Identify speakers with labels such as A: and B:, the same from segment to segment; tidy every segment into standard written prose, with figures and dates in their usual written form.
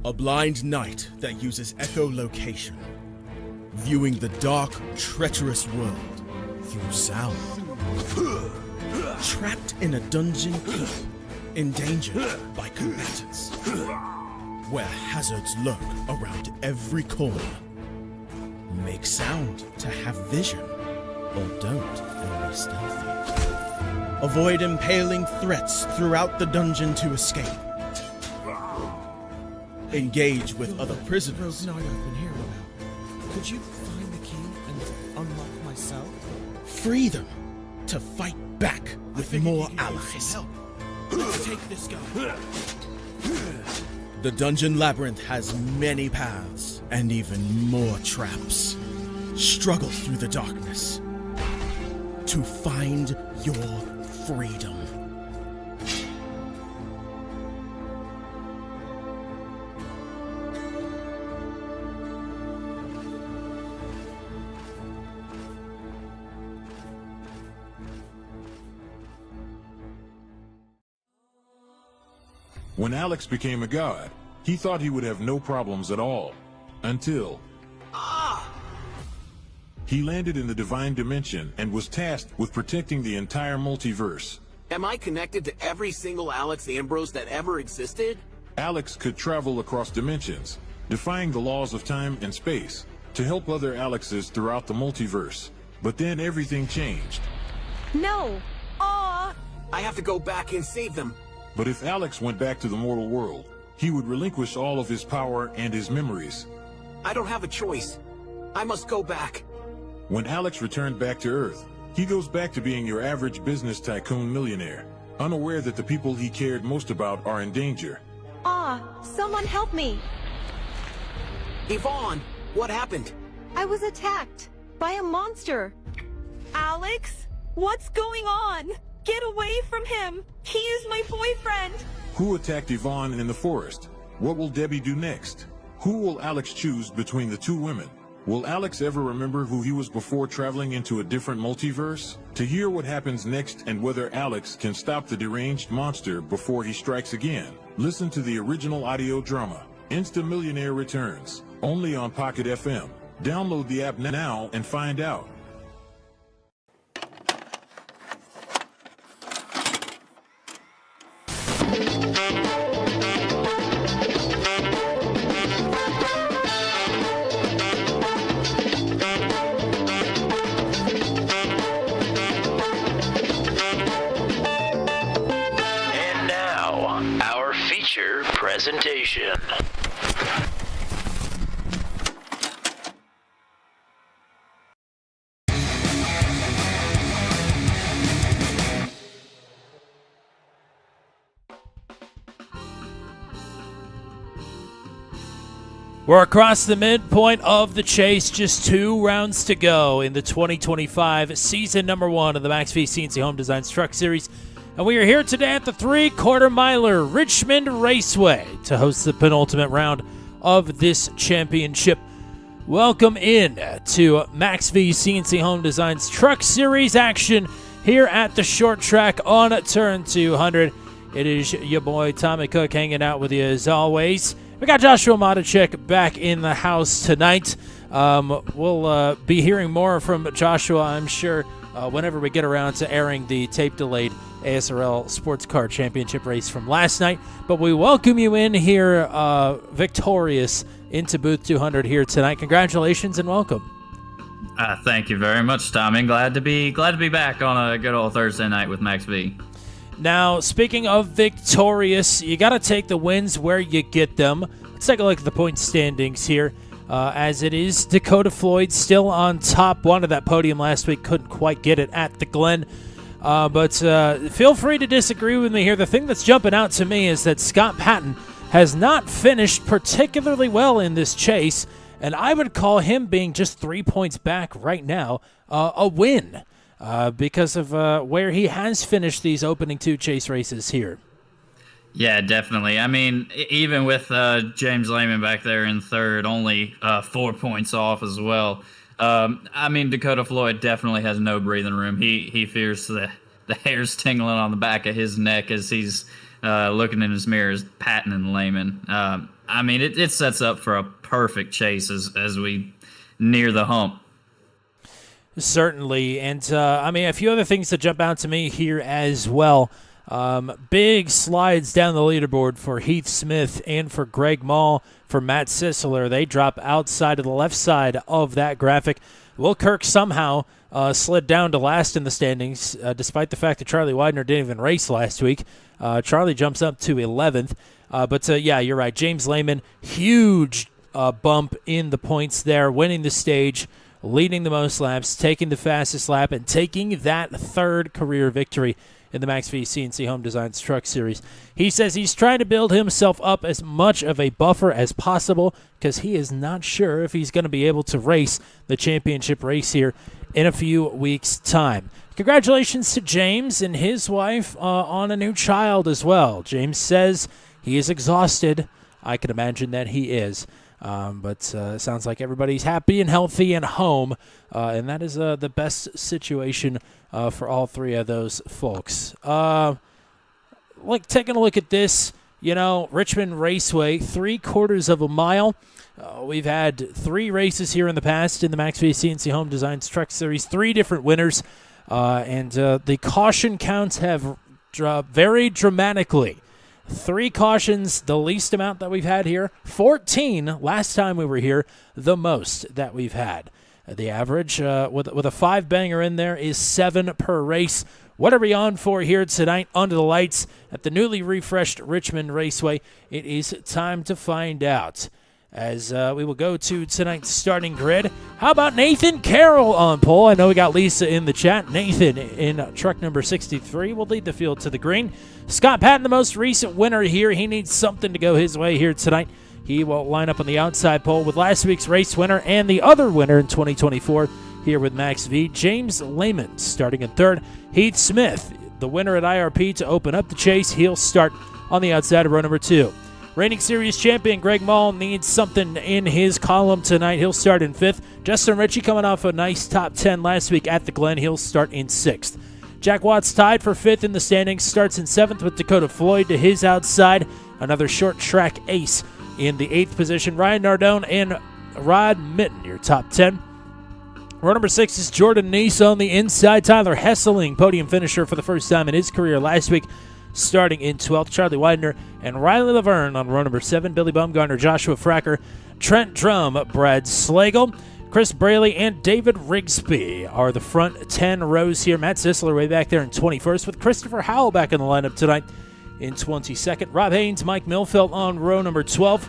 A: A blind knight that uses echolocation, viewing the dark, treacherous world through sound. Trapped in a dungeon keep, endangered by combatants, where hazards lurk around every corner. Make sound to have vision, or don't and be stealthy. Avoid impaling threats throughout the dungeon to escape. Engage with other prisoners.
B: Rogue Knight I've been hearing about. Could you find the key and unlock my cell?
A: Free them to fight back with more allies.
B: Let's take this guy.
A: The dungeon labyrinth has many paths and even more traps. Struggle through the darkness to find your freedom.
C: When Alex became a god, he thought he would have no problems at all. Until... he landed in the Divine Dimension and was tasked with protecting the entire multiverse.
D: Am I connected to every single Alex Ambrose that ever existed?
C: Alex could travel across dimensions, defying the laws of time and space, to help other Alexes throughout the multiverse. But then everything changed.
E: No! Aw!
D: I have to go back and save them.
C: But if Alex went back to the mortal world, he would relinquish all of his power and his memories.
D: I don't have a choice. I must go back.
C: When Alex returned back to Earth, he goes back to being your average business tycoon millionaire, unaware that the people he cared most about are in danger.
E: Someone help me!
D: Yvonne, what happened?
E: I was attacked by a monster. Alex? What's going on? Get away from him! He is my boyfriend!
C: Who attacked Yvonne in the forest? What will Debbie do next? Who will Alex choose between the two women? Will Alex ever remember who he was before traveling into a different multiverse? To hear what happens next and whether Alex can stop the deranged monster before he strikes again, listen to the original audio drama, Insta Millionaire Returns, only on Pocket FM. Download the app now and find out.
F: Presentation.
G: We're across the midpoint of the chase, just 2 rounds to go in the 2025 season number 1 of the Max v CNC Home Designs Truck Series. And we are here today at the 3/4 miler Richmond Raceway to host the penultimate round of this championship. Welcome in to Max v CNC Home Designs Truck Series action here at the short track on turn 200. It is your boy Tommy Cook hanging out with you as always. We got Joshua Motichek back in the house tonight. We'll be hearing more from Joshua, I'm sure, whenever we get around to airing the tape-delayed ASRL Sports Car Championship race from last night. But we welcome you in here victorious into Booth 200 here tonight. Congratulations and welcome.
H: Thank you very much, Tommy. Glad to be back on a good old Thursday night with Max V.
G: Now, speaking of victorious, you got to take the wins where you get them. Let's take a look at the point standings here. As it is, Dakota Floyd still on top. Wanted that podium last week, couldn't quite get it at the Glen. But feel free to disagree with me here. The thing that's jumping out to me is that Scott Patton has not finished particularly well in this chase, and I would call him being just 3 points back right now a win because of where he has finished these opening 2 chase races here.
H: Yeah, definitely. I mean, even with James Lehman back there in third, only 4 points off as well. I mean, Dakota Floyd definitely has no breathing room. He fears the hairs tingling on the back of his neck as he's looking in his mirror is Patton and Lehman. I mean, it sets up for a perfect chase as we near the hump.
G: Certainly. And, I mean, a few other things that jump out to me here as well. Big slides down the leaderboard for Heath Smith and for Greg Mall. For Matt Sisler, they drop outside of the left side of that graphic. Will Kirk somehow slid down to last in the standings, despite the fact that Charlie Widener didn't even race last week. Charlie jumps up to 11th. But yeah, you're right. James Lehman, huge bump in the points there, winning the stage, leading the most laps, taking the fastest lap, and taking that third career victory in the Max V CNC Home Designs Truck Series. He says he's trying to build himself up as much of a buffer as possible because he is not sure if he's going to be able to race the championship race here in a few weeks' time. Congratulations to James and his wife on a new child as well. James says he is exhausted. I can imagine that he is. But it sounds like everybody's happy and healthy and home, and that is the best situation for all three of those folks. Like taking a look at this, Richmond Raceway, 3/4 of a mile. We've had 3 races here in the past in the Max V CNC Home Designs Truck Series, 3 different winners, and the caution counts have varied dramatically. 3 cautions, the least amount that we've had here. 14 last time we were here, the most that we've had. The average with a 5-banger in there is 7 per race. What are we on for here tonight under the lights at the newly refreshed Richmond Raceway? It is time to find out as we will go to tonight's starting grid. How about Nathan Carroll on pole? I know we got Lisa in the chat. Nathan in truck number 63 will lead the field to the green. Scott Patton, the most recent winner here. He needs something to go his way here tonight. He will line up on the outside pole with last week's race winner and the other winner in 2024 here with Max V. James Lehman starting in third. Heath Smith, the winner at IRP, to open up the chase. He'll start on the outside of row number 2. Reigning series champion Greg Mall needs something in his column tonight. He'll start in 5th. Justin Ritchie coming off a nice top 10 last week at the Glen. He'll start in 6th. Jack Watts tied for 5th in the standings, starts in 7th with Dakota Floyd to his outside. Another short track ace in the 8th position. Ryan Nardone and Rod Mitten, your top 10. Row number 6 is Jordan Neese on the inside. Tyler Hesseling, podium finisher for the first time in his career last week, starting in 12th. Charlie Widener and Riley Laverne on row number 7. Billy Bumgarner, Joshua Fracker, Trent Drum, Brad Slagle, Chris Braley, and David Rigsby are the front 10 rows here. Matt Sisler way back there in 21st with Christopher Howell back in the lineup tonight in 22nd. Rob Haynes, Mike Milfeld on row number 12.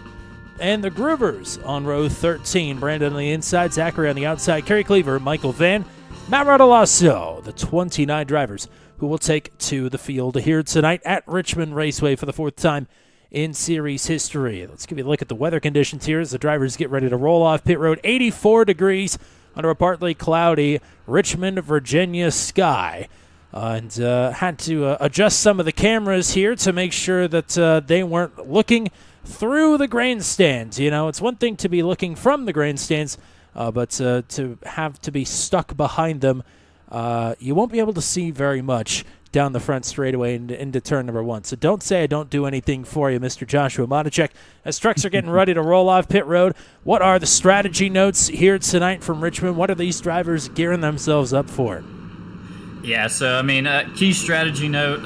G: And the Groovers on row 13. Brandon on the inside, Zachary on the outside, Kerry Cleaver, Michael Van, Matt Rodolasso, the 29 drivers who will take to the field here tonight at Richmond Raceway for the 4th time in series history. Let's give you a look at the weather conditions here as the drivers get ready to roll off pit road. 84 degrees under a partly cloudy Richmond, Virginia sky. And had to adjust some of the cameras here to make sure that they weren't looking through the grandstands. It's one thing to be looking from the grandstands, but to have to be stuck behind them, you won't be able to see very much down the front straightaway into turn number 1. So don't say I don't do anything for you, Mr. Joshua Motichek. As trucks are getting ready to roll off pit road, what are the strategy notes here tonight from Richmond? What are these drivers gearing themselves up for?
H: Yeah, so, key strategy note,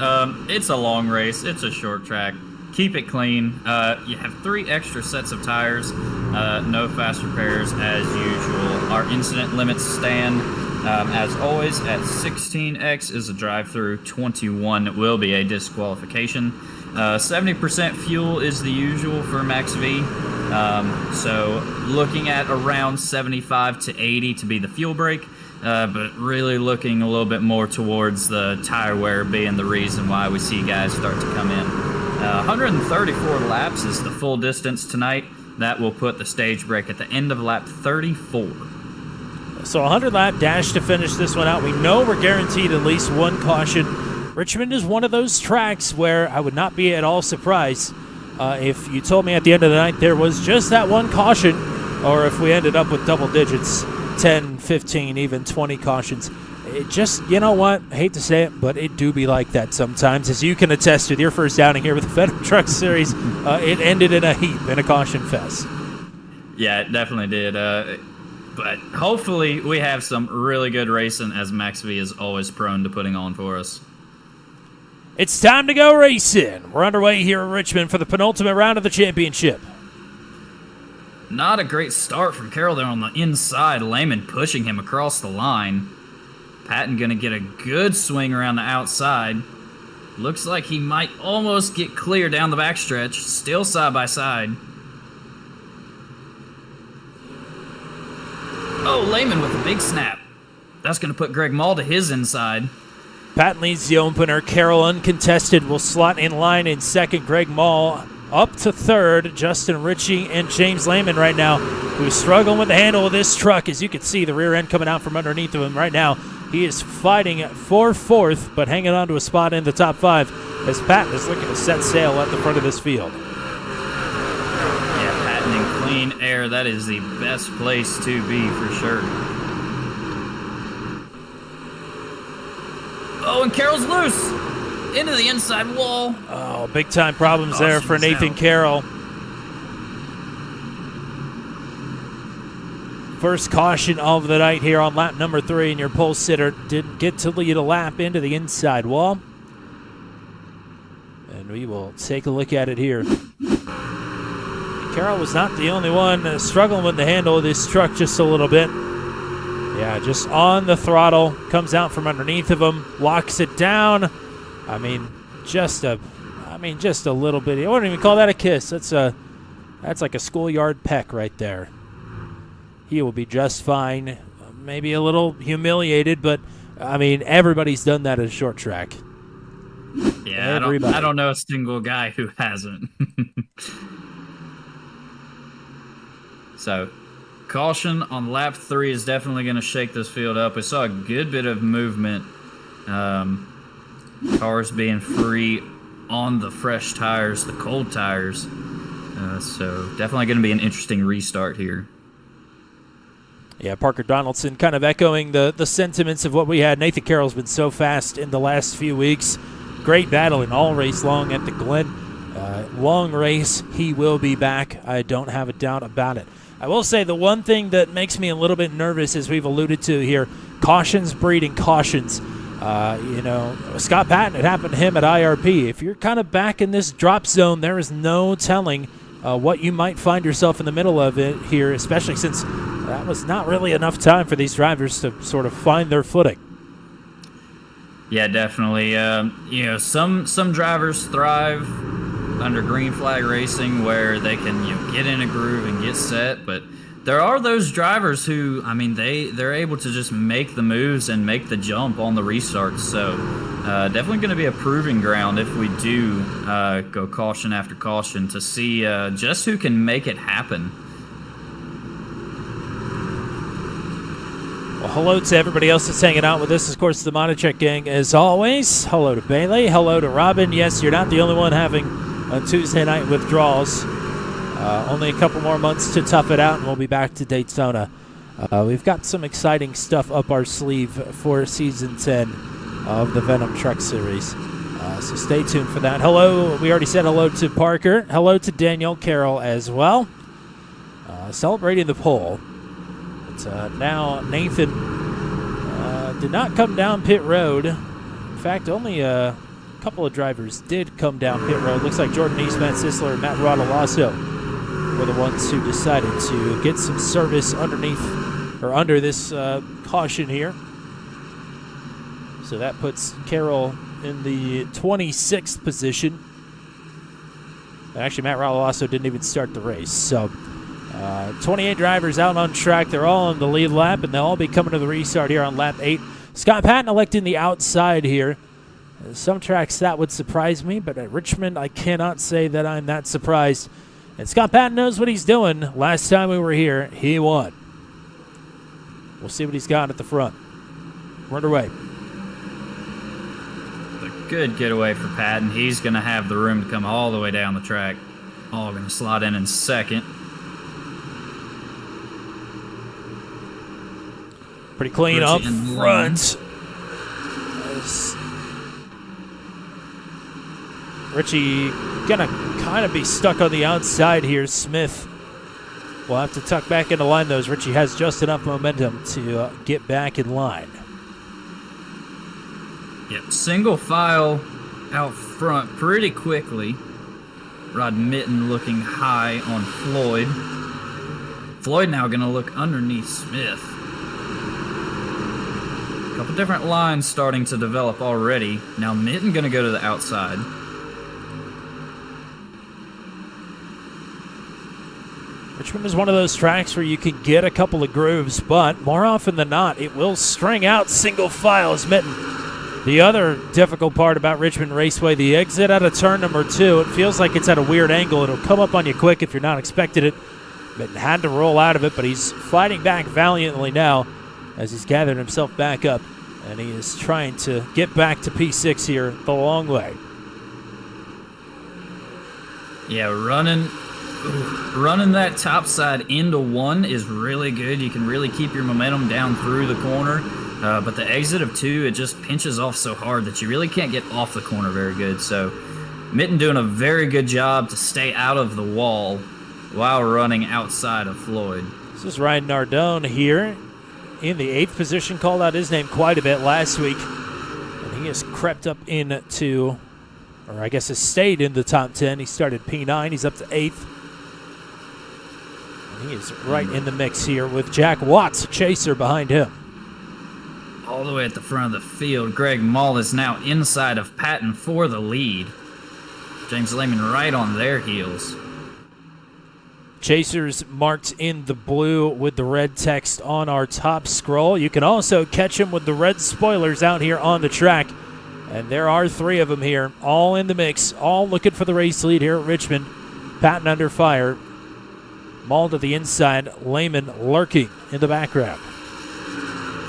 H: it's a long race. It's a short track. Keep it clean. You have 3 extra sets of tires. No fast repairs as usual. Our incident limits stand, as always, at 16x is a drive-through. 21 will be a disqualification. 70% fuel is the usual for Max V. So looking at around 75 to 80 to be the fuel break. But really looking a little bit more towards the tire wear being the reason why we see guys start to come in. 134 laps is the full distance tonight. That will put the stage break at the end of lap 34.
G: So 100-lap dash to finish this one out. We know we're guaranteed at least 1 caution. Richmond is one of those tracks where I would not be at all surprised if you told me at the end of the night there was just that 1 caution, or if we ended up with double digits, 10, 15, even 20 cautions It just, you know what? I hate to say it, but it do be like that sometimes. As you can attest with your first outing here with the Venom Truck Series, it ended in a heap, in a caution fest.
H: Yeah, it definitely did. But hopefully we have some really good racing, as Max V is always prone to putting on for us.
G: It's time to go racing. We're underway here in Richmond for the penultimate round of the championship.
H: Not a great start from Carroll there on the inside. Lehman pushing him across the line. Patton gonna get a good swing around the outside. Looks like he might almost get clear down the backstretch. Still side by side. Oh, Lehman with a big snap. That's gonna put Greg Mall to his inside.
G: Patton leads the opener. Carroll uncontested will slot in line in second. Greg Mall up to third. Justin Ritchie and James Lehman right now, who's struggling with the handle of this truck. As you can see, the rear end coming out from underneath of him right now. He is fighting for fourth, but hanging on to a spot in the top 5 as Patton is looking to set sail at the front of this field.
H: Yeah, Patton in clean air. That is the best place to be for sure. Oh, and Carroll's loose. Into the inside wall.
G: Oh, big time problems there for Nathan
H: out.
G: Carroll. First caution of the night here on lap number 3, and your pole sitter didn't get to lead a lap into the inside wall. And we will take a look at it here. Carroll was not the only one struggling with the handle of this truck just a little bit. Yeah, just on the throttle, comes out from underneath of him, locks it down. Just a little bit. I wouldn't even call that a kiss. That's like a schoolyard peck right there. He will be just fine. Maybe a little humiliated, but everybody's done that at a short track.
H: Yeah, I don't know a single guy who hasn't. So, caution on lap 3 is definitely going to shake this field up. We saw a good bit of movement. Cars being free on the fresh tires, the cold tires. So, definitely going to be an interesting restart here.
G: Yeah, Parker Donaldson kind of echoing the sentiments of what we had. Nathan Carroll's been so fast in the last few weeks. Great battle in all race long at the Glen. Long race, he will be back. I don't have a doubt about it. I will say the one thing that makes me a little bit nervous, as we've alluded to here, cautions breeding cautions. Scott Patton, it happened to him at IRP. If you're kind of back in this drop zone, there is no telling what you might find yourself in the middle of it here, especially since that was not really enough time for these drivers to sort of find their footing.
H: Yeah, definitely. Some drivers thrive under green flag racing where they can get in a groove and get set, but there are those drivers who, they're able to just make the moves and make the jump on the restarts. So definitely going to be a proving ground if we do go caution after caution to see just who can make it happen.
G: Well, hello to everybody else that's hanging out with us. Of course, the Motichek gang, as always. Hello to Bailey. Hello to Robin. Yes, you're not the only one having a Tuesday night withdrawals. Only a couple more months to tough it out, and we'll be back to Daytona. We've got some exciting stuff up our sleeve for Season 10 of the Venom Truck Series. So stay tuned for that. Hello. We already said hello to Parker. Hello to Daniel Carroll as well. Celebrating the pole. Now Nathan did not come down pit road. In fact, only a couple of drivers did come down pit road. Looks like Jordan East, Matt Sisler, and Matt Rodolasso were the ones who decided to get some service under this caution here. So that puts Carroll in the 26th position. Actually, Matt Rodolasso didn't even start the race. So 28 drivers out on track. They're all on the lead lap, and they'll all be coming to the restart here on lap 8. Scott Patton electing the outside here. Some tracks that would surprise me, but at Richmond, I cannot say that I'm that surprised. And Scott Patton knows what he's doing. Last time we were here, he won. We'll see what he's got at the front. We're underway.
H: A good getaway for Patton. He's going to have the room to come all the way down the track. All going to slot in second.
G: Pretty clean
H: Ritchie
G: up front. As Richie gonna kind of be stuck on the outside here. Smith will have to tuck back into line, though, as Richie has just enough momentum to get back in line.
H: Yep, single file out front pretty quickly. Rod Mitten looking high on Floyd. Floyd now going to look underneath Smith. A couple different lines starting to develop already. Now Mitten going to go to the outside.
G: Richmond is one of those tracks where you can get a couple of grooves, but more often than not, it will string out single file as Mitten. The other difficult part about Richmond Raceway, the exit out of turn number 2, it feels like it's at a weird angle. It'll come up on you quick if you're not expecting it. Mitten had to roll out of it, but he's fighting back valiantly now as he's gathered himself back up, and he is trying to get back to P6 here the long way.
H: Yeah, running that top side into 1 is really good. You can really keep your momentum down through the corner. But the exit of 2, it just pinches off so hard that you really can't get off the corner very good. So Mitten doing a very good job to stay out of the wall while running outside of Floyd.
G: This is Ryan Nardone here in the 8th position. Called out his name quite a bit last week. And he has crept up into, or I guess has stayed in the top 10. He started P9. He's up to 8th. And he is right in the mix here with Jack Watts, a chaser behind him.
H: All the way at the front of the field, Greg Mall is now inside of Patton for the lead. James Lehman right on their heels.
G: Chasers marked in the blue with the red text on our top scroll. You can also catch them with the red spoilers out here on the track. And there are 3 of them here, all in the mix, all looking for the race lead here at Richmond. Patton under fire. Mall to the inside, Lehman lurking in the background.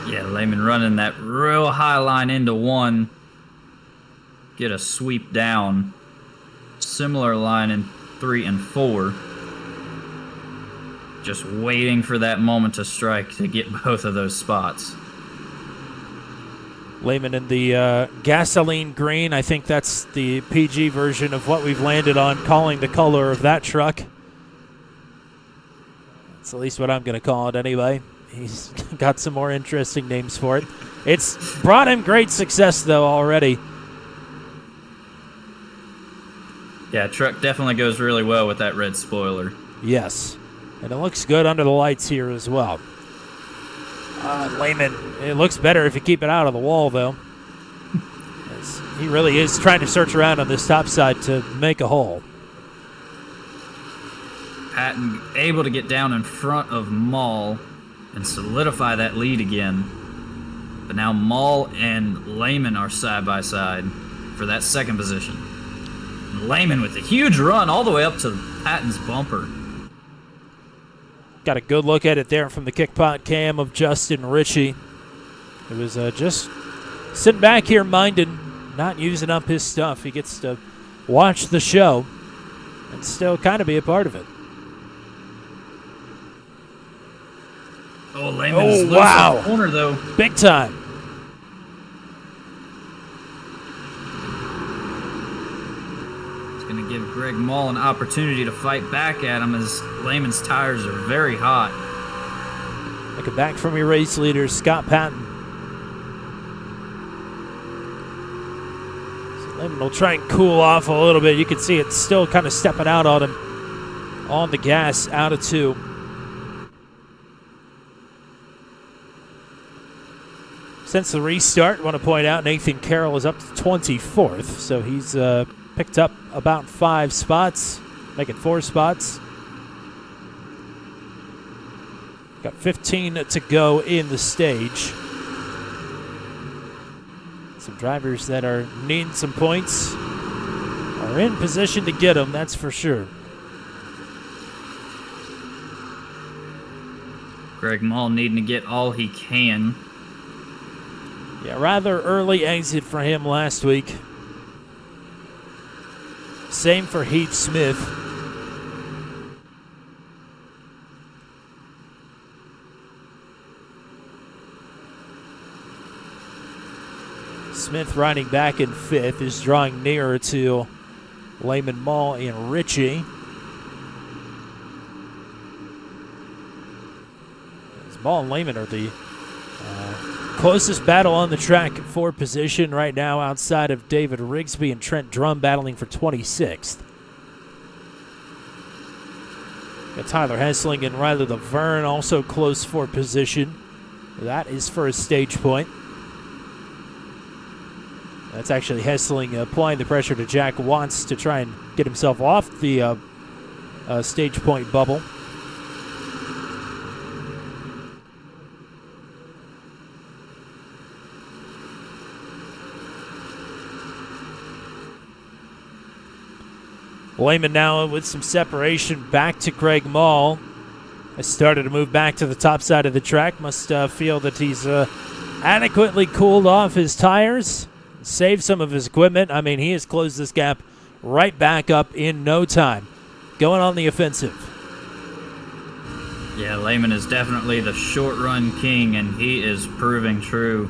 H: Yeah, Lehman running that real high line into 1. Get a sweep down. Similar line in 3 and 4. Just waiting for that moment to strike to get both of those spots.
G: Lehman in the gasoline green. I think that's the PG version of what we've landed on calling the color of that truck. That's at least what I'm going to call it anyway. He's got some more interesting names for it. It's brought him great success, though, already.
H: Yeah, truck definitely goes really well with that red spoiler.
G: Yes. And it looks good under the lights here as well. Lehman, it looks better if you keep it out of the wall, though. He really is trying to search around on this top side to make a hole.
H: Patton able to get down in front of Mall and solidify that lead again. But now Mall and Lehman are side by side for that second position. And Lehman with a huge run all the way up to Patton's bumper.
G: Got a good look at it there from the kickpot cam of Justin Ritchie. It was just sitting back here minding, not using up his stuff. He gets to watch the show and still kind of be a part of it.
H: Oh, Lehman's loose on the corner, though.
G: Big time.
H: It's going to give Greg Mall an opportunity to fight back at him as Lehman's tires are very hot.
G: Looking back from your race leader, Scott Patton. So Lehman will try and cool off a little bit. You can see it's still kind of stepping out on him on the gas, out of 2. Since the restart, I want to point out Nathan Carroll is up to 24th, so he's picked up about 5 spots, making 4 spots. Got 15 to go in the stage. Some drivers that are needing some points are in position to get them, that's for sure.
H: Greg Mall needing to get all he can.
G: Yeah, rather early exit for him last week. Same for Heath Smith. Smith riding back in 5th is drawing nearer to Lehman, Mall, and Ritchie. As Mall and Lehman are the closest battle on the track for position right now, outside of David Rigsby and Trent Drum battling for 26th. Got Tyler Hessling and Riley Laverne also close for position. That is for a stage point. That's actually Hessling applying the pressure to Jack Watts to try and get himself off the stage point bubble. Lehman now with some separation back to Greg Mall. Has started to move back to the top side of the track. Must feel that he's adequately cooled off his tires, saved some of his equipment. I mean, he has closed this gap right back up in no time. Going on the offensive.
H: Yeah, Lehman is definitely the short run king, and he is proving true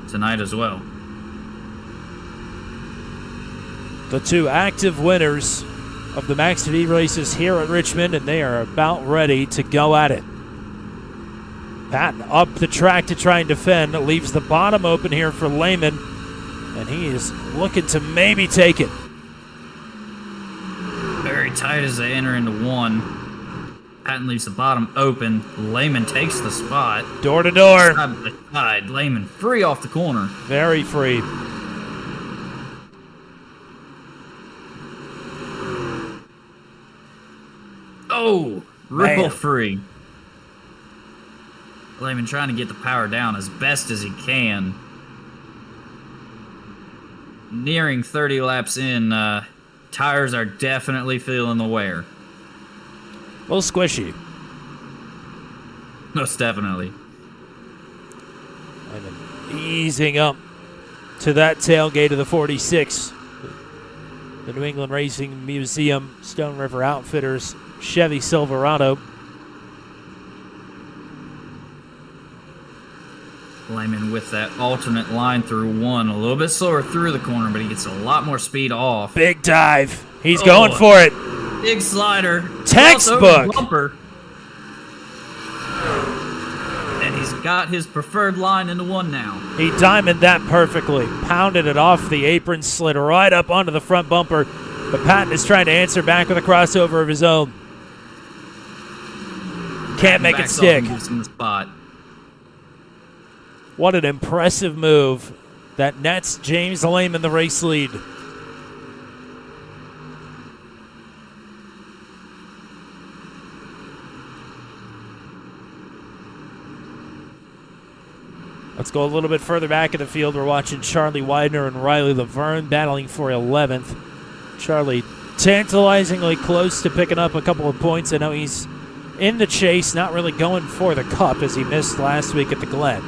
H: tonight as well.
G: The two active winners of the Max V races here at Richmond, and they are about ready to go at it. Patton up the track to try and defend. Leaves the bottom open here for Lehman, and he is looking to maybe take it.
H: Very tight as they enter into 1. Patton leaves the bottom open. Lehman takes the spot.
G: Door to door.
H: Side by side. Lehman free off the corner.
G: Very free.
H: Oh, ripple
G: Man.
H: free. Lehman trying to get the power down as best as he can. Nearing 30 laps in, tires are definitely feeling the wear.
G: A little squishy.
H: Most definitely.
G: Lehman easing up to that tailgate of the 46. The New England Racing Museum Stone River Outfitters Chevy Silverado.
H: Lehman with that alternate line through 1. A little bit slower through the corner, but he gets a lot more speed off.
G: Big dive. He's going for it.
H: Big slider.
G: Textbook.
H: Cross over the bumper. And he's got his preferred line into 1 now.
G: He diamonded that perfectly. Pounded it off the apron, slid right up onto the front bumper. But Patton is trying to answer back with a crossover of his own. Can't make it stick.
H: In the spot.
G: What an impressive move that nets James Lehman the race lead. Let's go a little bit further back in the field. We're watching Charlie Widener and Riley Laverne battling for 11th. Charlie tantalizingly close to picking up a couple of points. I know he's in the chase, not really going for the cup as he missed last week at the Glen.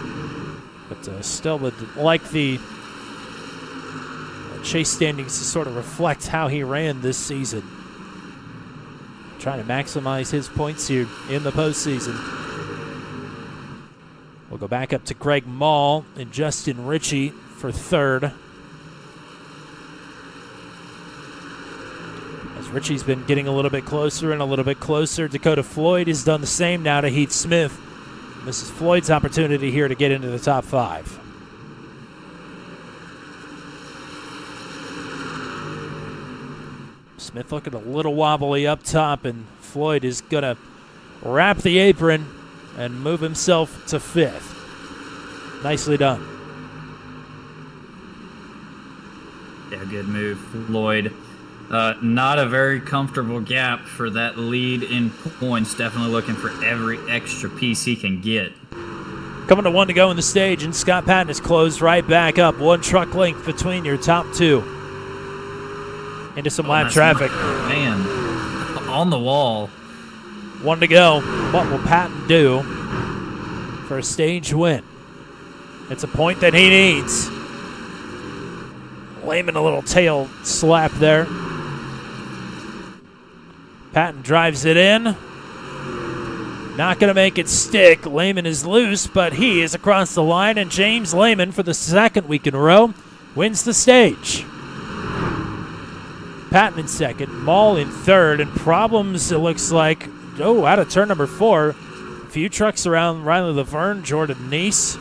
G: But still would like the chase standings to sort of reflect how he ran this season. Trying to maximize his points here in the postseason. We'll go back up to Greg Mall and Justin Ritchie for 3rd. As Ritchie's been getting a little bit closer and a little bit closer, Dakota Floyd has done the same now to Heath Smith. This is Floyd's opportunity here to get into the top 5. Smith looking a little wobbly up top, and Floyd is going to wrap the apron and move himself to 5th. Nicely done.
H: Yeah, good move, Floyd. Not a very comfortable gap for that lead in points. Definitely looking for every extra piece he can get.
G: Coming to 1 to go in the stage, and Scott Patton has closed right back up. 1 truck length between your top 2. Into some lap traffic.
H: Man, on the wall.
G: 1 to go. What will Patton do for a stage win? It's a point that he needs. Lehman a little tail slap there. Patton drives it in. Not going to make it stick. Lehman is loose, but he is across the line, and James Lehman, for the 2nd week in a row, wins the stage. Patton in second, Mall in third, and problems, it looks like, out of turn number 4. A few trucks around Riley Laverne, Jordan Neese.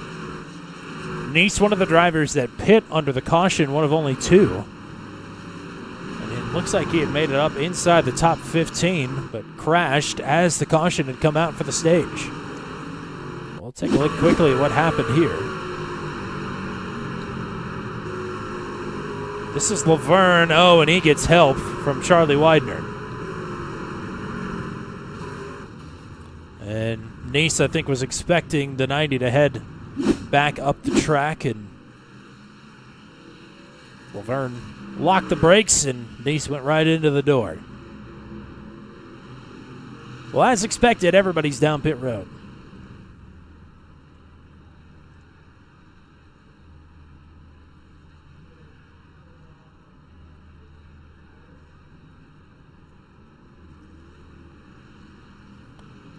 G: Neese, one of the drivers that pit under the caution, one of only 2. And it looks like he had made it up inside the top 15, but crashed as the caution had come out for the stage. We'll take a look quickly at what happened here. This is Laverne. Oh, and he gets help from Charlie Widener. And Neese, I think, was expecting the 90 to head back up the track, and Laverne locked the brakes, and Neese went right into the door. Well, as expected, everybody's down pit road.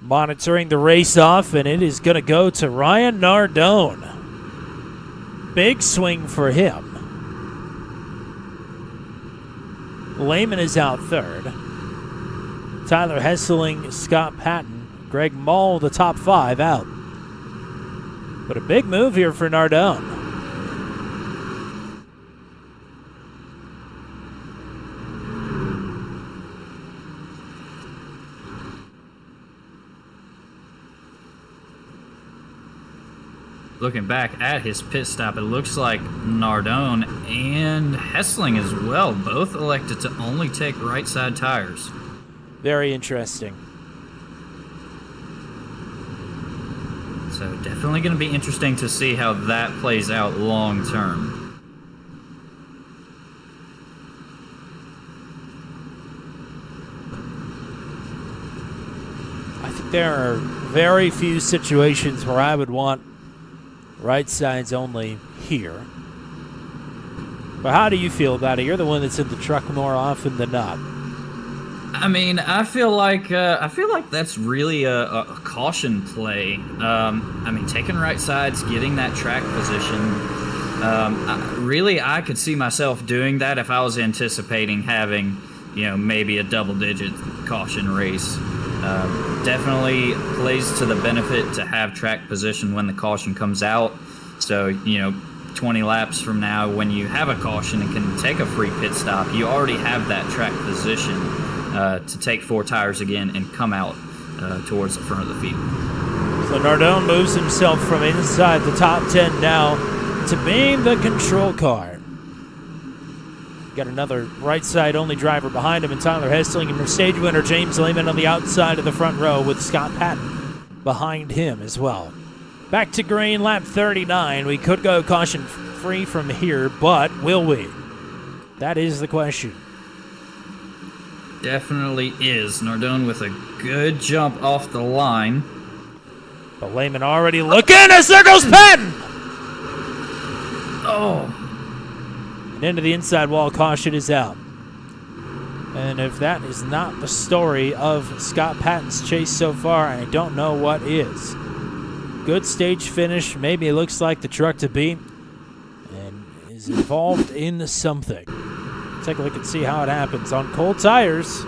G: Monitoring the race off, and it is going to go to Ryan Nardone. Big swing for him. Lehman is out third. Tyler Hesseling, Scott Patton, Greg Mull, the top 5 out. But a big move here for Nardone.
H: Looking back at his pit stop, it looks like Nardone and Hesseling as well both elected to only take right side tires.
G: Very interesting.
H: So definitely going to be interesting to see how that plays out long term.
G: I think there are very few situations where I would want right sides only here. But how do you feel about it? You're the one that's in the truck more often than not.
H: I mean, I feel like that's really a caution play. I mean, taking right sides, getting that track position. I could see myself doing that if I was anticipating having, maybe a double-digit caution race. Definitely plays to the benefit to have track position when the caution comes out. So, 20 laps from now, when you have a caution and can take a free pit stop, you already have that track position to take 4 tires again and come out towards the front of the field.
G: So Nardone moves himself from inside the top 10 now to being the control car. Got another right side only driver behind him, and Tyler Hesseling, and stage winner James Lehman on the outside of the front row with Scott Patton behind him as well. Back to green, lap 39. We could go caution free from here, but will we? That is the question.
H: Definitely is. Nardone with a good jump off the line.
G: But Lehman already looking as there goes Patton!
H: Oh.
G: And into the inside wall, caution is out. And if that is not the story of Scott Patton's chase so far, I don't know what is. Good stage finish. Maybe it looks like the truck to beat and is involved in something. Take a look and see how it happens. On cold tires,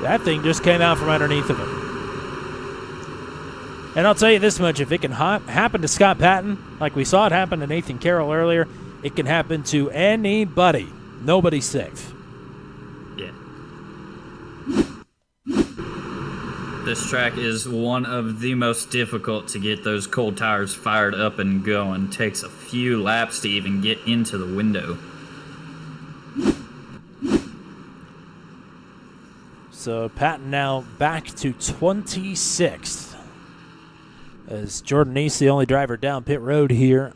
G: that thing just came out from underneath of him. And I'll tell you this much, if it can happen to Scott Patton, like we saw it happen to Nathan Carroll earlier, it can happen to anybody. Nobody's safe.
H: Yeah. This track is one of the most difficult to get those cold tires fired up and going. Takes a few laps to even get into the window.
G: So Patton now back to 26th. As Jordan Neese, the only driver down pit road here,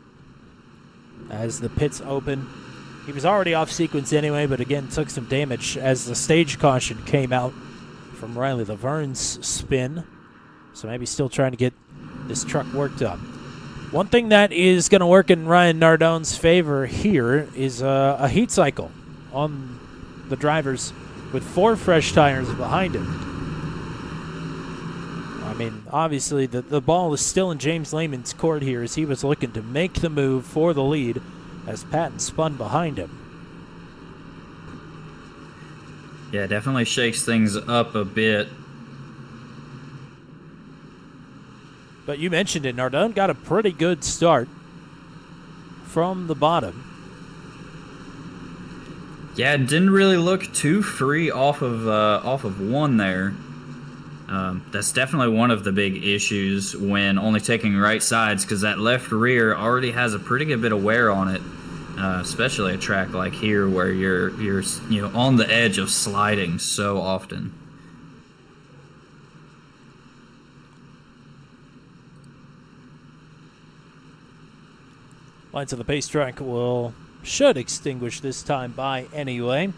G: as the pits open. He was already off sequence anyway, but again took some damage as the stage caution came out from Riley Laverne's spin. So maybe still trying to get this truck worked up. One thing that is going to work in Ryan Nardone's favor here is a heat cycle on the drivers with 4 fresh tires behind him. I mean, obviously the ball is still in James Lehman's court here as he was looking to make the move for the lead as Patton spun behind him.
H: Yeah, definitely shakes things up a bit.
G: But you mentioned it, Nardone got a pretty good start from the bottom.
H: Yeah, it didn't really look too free off of one there. That's definitely one of the big issues when only taking right sides, because that left rear already has a pretty good bit of wear on it, especially a track like here where you're on the edge of sliding so often.
G: Lights of the pace track should extinguish this time by anyway.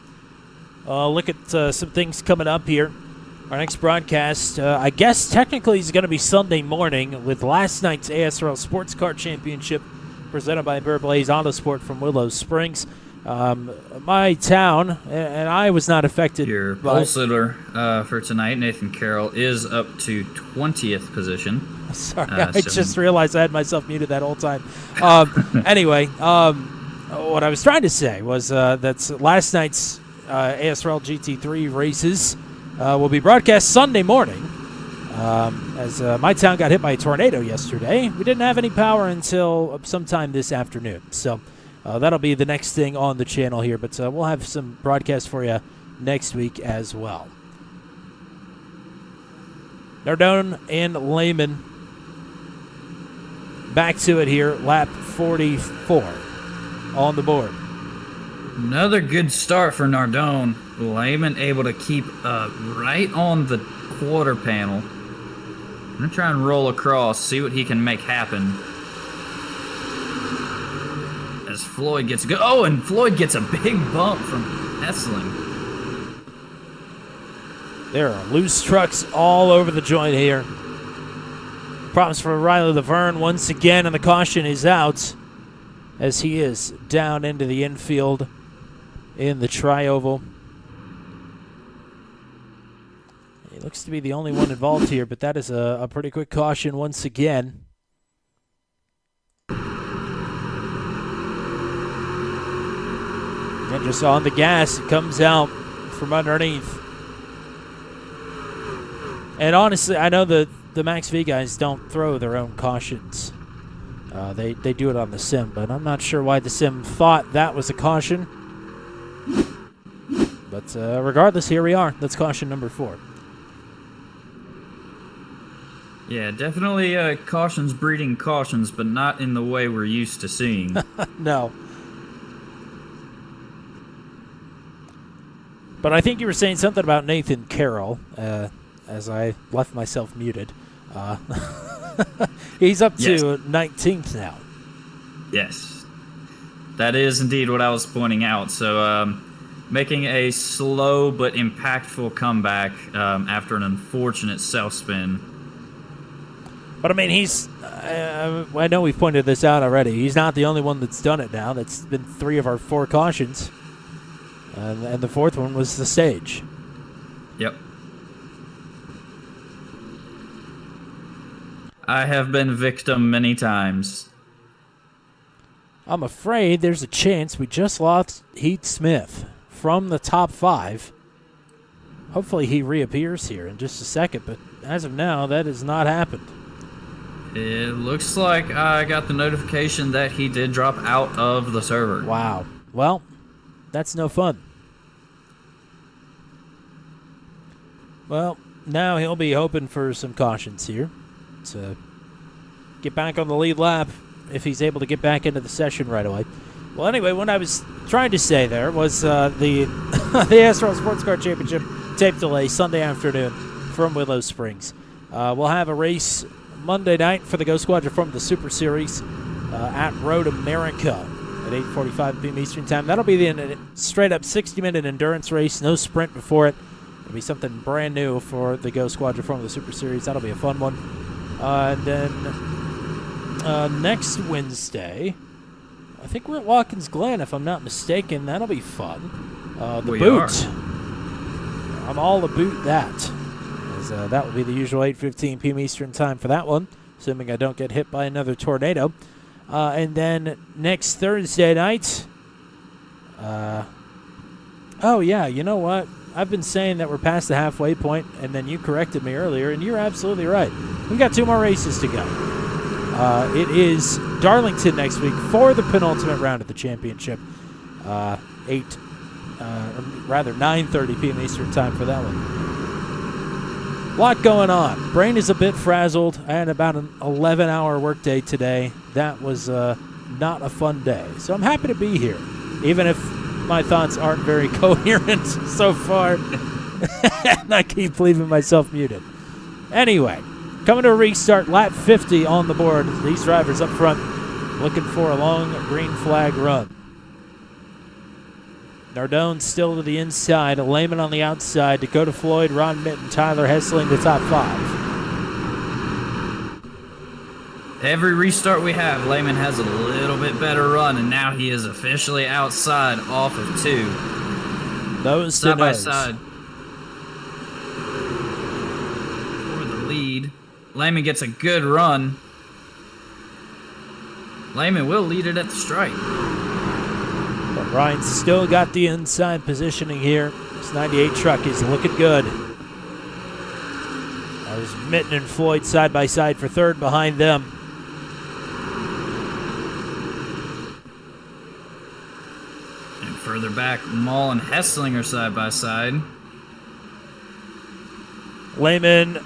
G: Look at some things coming up here. Our next broadcast, I guess technically is going to be Sunday morning with last night's ASRL Sports Car Championship presented by Bear Blaze Autosport from Willow Springs. My town, and I was not affected.
H: Your pole sitter for tonight, Nathan Carroll, is up to 20th position.
G: Sorry, I just realized I had myself muted that whole time. Anyway, what I was trying to say was that last night's ASRL GT3 races will be broadcast Sunday morning. As my town got hit by a tornado yesterday, we didn't have any power until sometime this afternoon. So that'll be the next thing on the channel here. But we'll have some broadcasts for you next week as well. Nardone and Lehman back to it here. Lap 44 on the board.
H: Another good start for Nardone. Lehman able to keep right on the quarter panel. I'm going to try and roll across, see what he can make happen. As Floyd gets good. Oh, and Floyd gets a big bump from Essling.
G: There are loose trucks all over the joint here. Problems for Riley Laverne once again, and the caution is out as he is down into the infield in the tri-oval. He looks to be the only one involved here, but that is a pretty quick caution once again. And just on the gas, it comes out from underneath. And honestly, I know the Max V guys don't throw their own cautions. They do it on the sim, but I'm not sure why the sim thought that was a caution. But regardless, here we are. That's caution number 4.
H: Yeah, definitely cautions breeding cautions, but not in the way we're used to seeing.
G: No. But I think you were saying something about Nathan Carroll, as I left myself muted. He's up to 19th now.
H: Yes. That is indeed what I was pointing out. So, making a slow but impactful comeback after an unfortunate self-spin.
G: But, I mean, he's I know we've pointed this out already. He's not the only one that's done it now. That's been 3 of our 4 cautions. And the 4th one was the stage.
H: Yep. I have been victim many times.
G: I'm afraid there's a chance we just lost Heath Smith from the top 5. Hopefully he reappears here in just a second, but as of now, that has not happened.
H: It looks like I got the notification that he did drop out of the server.
G: Wow. Well, that's no fun. Well, now he'll be hoping for some cautions here to get back on the lead lap if he's able to get back into the session right away. Well, anyway, what I was trying to say there was the ASRL Sports Car Championship tape delay Sunday afternoon from Willow Springs. We'll have a race Monday night for the Go Squadron from the Super Series at Road America at 8:45 p.m. Eastern Time. That'll be the straight-up 60-minute endurance race, no sprint before it. It'll be something brand new for the Go Squadron from the Super Series. That'll be a fun one. And then next Wednesday, I think we're at Watkins Glen, if I'm not mistaken. That'll be fun. The boot. I'm all about that. As, that will be the usual 8:15 p.m. Eastern Time for that one, assuming I don't get hit by another tornado. And then next Thursday night, oh yeah, you know what? I've been saying that we're past the halfway point, and then you corrected me earlier, and you're absolutely right. We've got 2 more races to go. It is Darlington next week for the penultimate round of the championship. 9:30 p.m. Eastern time for that one. Lot going on. Brain is a bit frazzled. I had about an 11-hour workday today. That was not a fun day. So I'm happy to be here, even if my thoughts aren't very coherent so far. And I keep leaving myself muted. Anyway, coming to a restart, lap 50 on the board. These drivers up front looking for a long green flag run. Nardone still to the inside, Lehman on the outside, Dakota Floyd, Ron Mitten, Tyler Hessling, the top 5.
H: Every restart we have, Lehman has a little bit better run, and now he is officially outside off of 2.
G: Those
H: side by side. For the lead. Lehman gets a good run. Lehman will lead it at the stripe.
G: But Ryan's still got the inside positioning here. This 98 truck is looking good. There's Mitten and Floyd side by side for third behind them.
H: And further back, Maul and Hessling are side by side.
G: Lehman,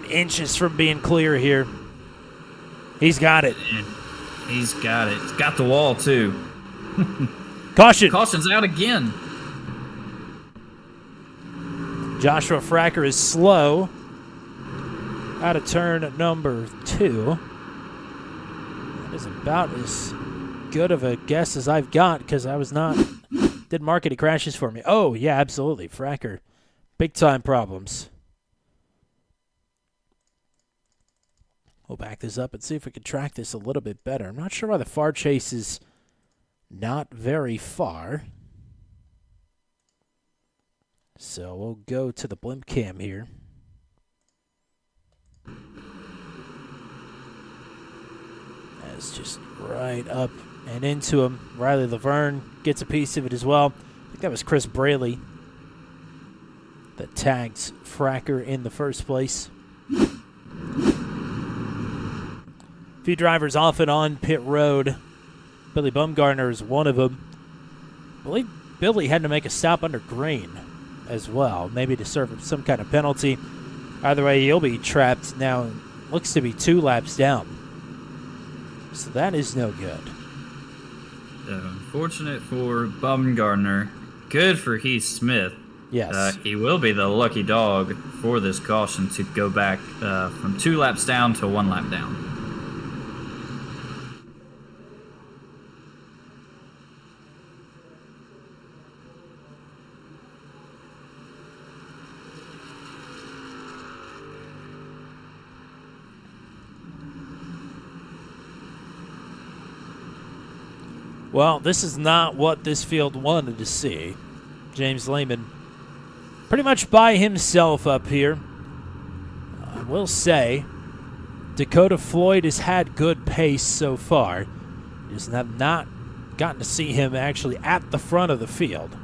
G: inches from being clear here. He's got it.
H: And he's got it. He's got the wall, too.
G: Caution.
H: Caution's out again.
G: Joshua Fracker is slow. Out of turn number 2. That is about as good of a guess as I've got because I was not... Didn't mark any crashes for me. Oh, yeah, absolutely. Fracker. Big time problems. We'll back this up and see if we can track this a little bit better. I'm not sure why the far chase is not very far. So we'll go to the blimp cam here. That's just right up and into him. Riley Laverne gets a piece of it as well. I think that was Chris Braley that tags Fracker in the first place. A few drivers off and on pit road. Billy Bumgarner is one of them. I believe Billy had to make a stop under green as well, maybe to serve some kind of penalty. Either way, he'll be trapped now. Looks to be 2 laps down. So that is no good.
H: Unfortunate for Bumgarner. Good for Heath Smith.
G: Yes.
H: He will be the lucky dog for this caution to go back from 2 laps down to 1 lap down.
G: Well, this is not what this field wanted to see. James Lehman pretty much by himself up here. I will say, Dakota Floyd has had good pace so far. Just have not gotten to see him actually at the front of the field.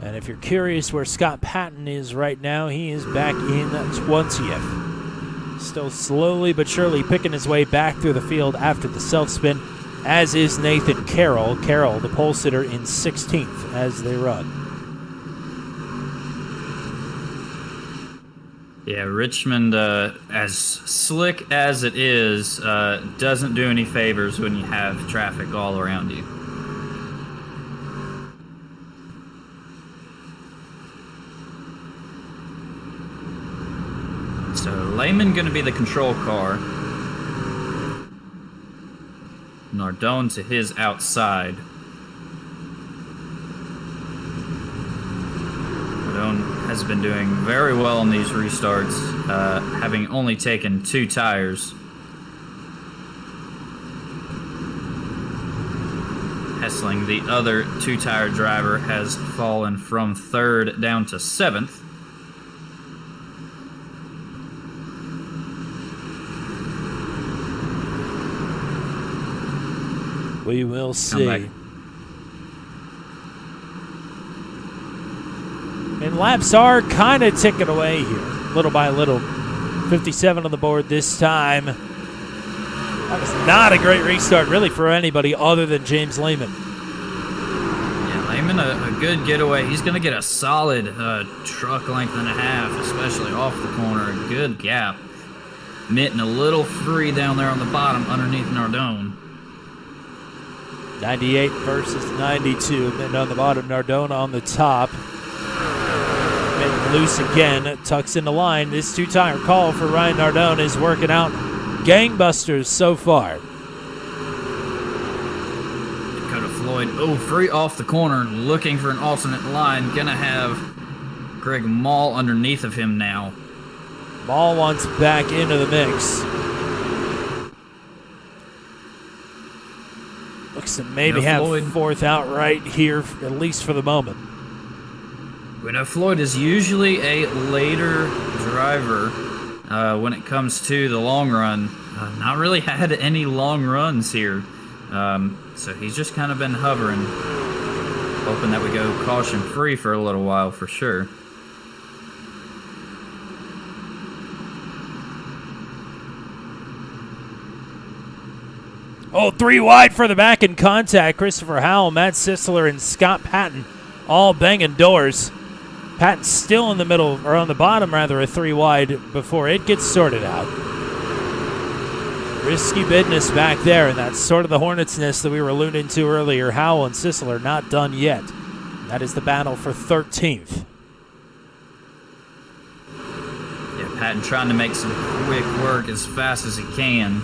G: And if you're curious where Scott Patton is right now, he is back in 20th. Still slowly but surely picking his way back through the field after the self-spin, as is Nathan Carroll. Carroll, the pole sitter, in 16th as they run.
H: Yeah, Richmond, as slick as it is, doesn't do any favors when you have traffic all around you. So Lehman going to be the control car. Nardone to his outside. Nardone has been doing very well in these restarts, having only taken 2 tires. Hessling, the other 2-tire driver, has fallen from 3rd down to 7th.
G: We will
H: Come
G: see.
H: back.
G: And laps are kind of ticking away here, little by little. 57 on the board this time. That was not a great restart, really, for anybody other than James Lehman.
H: Yeah, Lehman, a good getaway. He's going to get a solid truck length and a half, especially off the corner. A good gap. Mitting a little free down there on the bottom underneath Nardone.
G: 98 versus 92. Mitten on the bottom, Nardone on the top. Mitten loose again, tucks in the line. This two-tire call for Ryan Nardone is working out gangbusters so far.
H: Dakota Floyd, free off the corner, looking for an alternate line. Gonna have Greg Mall underneath of him now.
G: Mall wants back into the mix. Looks to maybe have
H: Floyd.
G: fourth out right here, at least for the moment.
H: We know Floyd is usually a later driver when it comes to the long run. Not really had any long runs here. So he's just kind of been hovering, hoping that we go caution free for a little while for sure.
G: Oh, 3 wide for the back in contact. Christopher Howell, Matt Sisler, and Scott Patton all banging doors. Patton still in the middle, or on the bottom rather, a 3 wide before it gets sorted out. Risky business back there, and that's sort of the Hornets' nest that we were alluding to earlier. Howell and Sisler not done yet. That is the battle for 13th.
H: Yeah, Patton trying to make some quick work as fast as he can.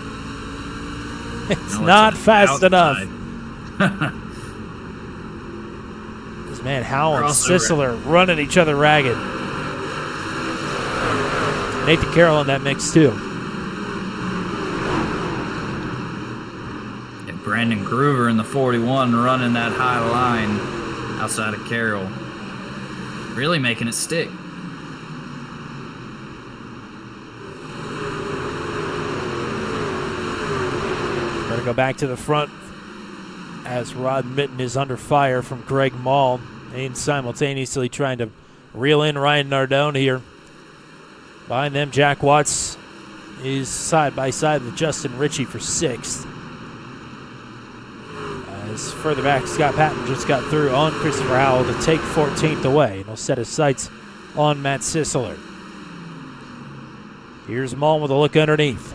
G: It's not fast enough.
H: enough.
G: This man Howell and
H: Crossover.
G: Sisler running each other ragged. Nathan Carroll in that mix too.
H: Yeah, Brandon Groover in the 41 running that high line outside of Carroll. Really making it stick.
G: Got to go back to the front as Rod Mitten is under fire from Greg Mall and simultaneously trying to reel in Ryan Nardone here. Behind them, Jack Watts is side by side with Justin Ritchie for 6th. As further back, Scott Patton just got through on Christopher Howell to take 14th away, and he'll set his sights on Matt Sisler. Here's Mall with a look underneath.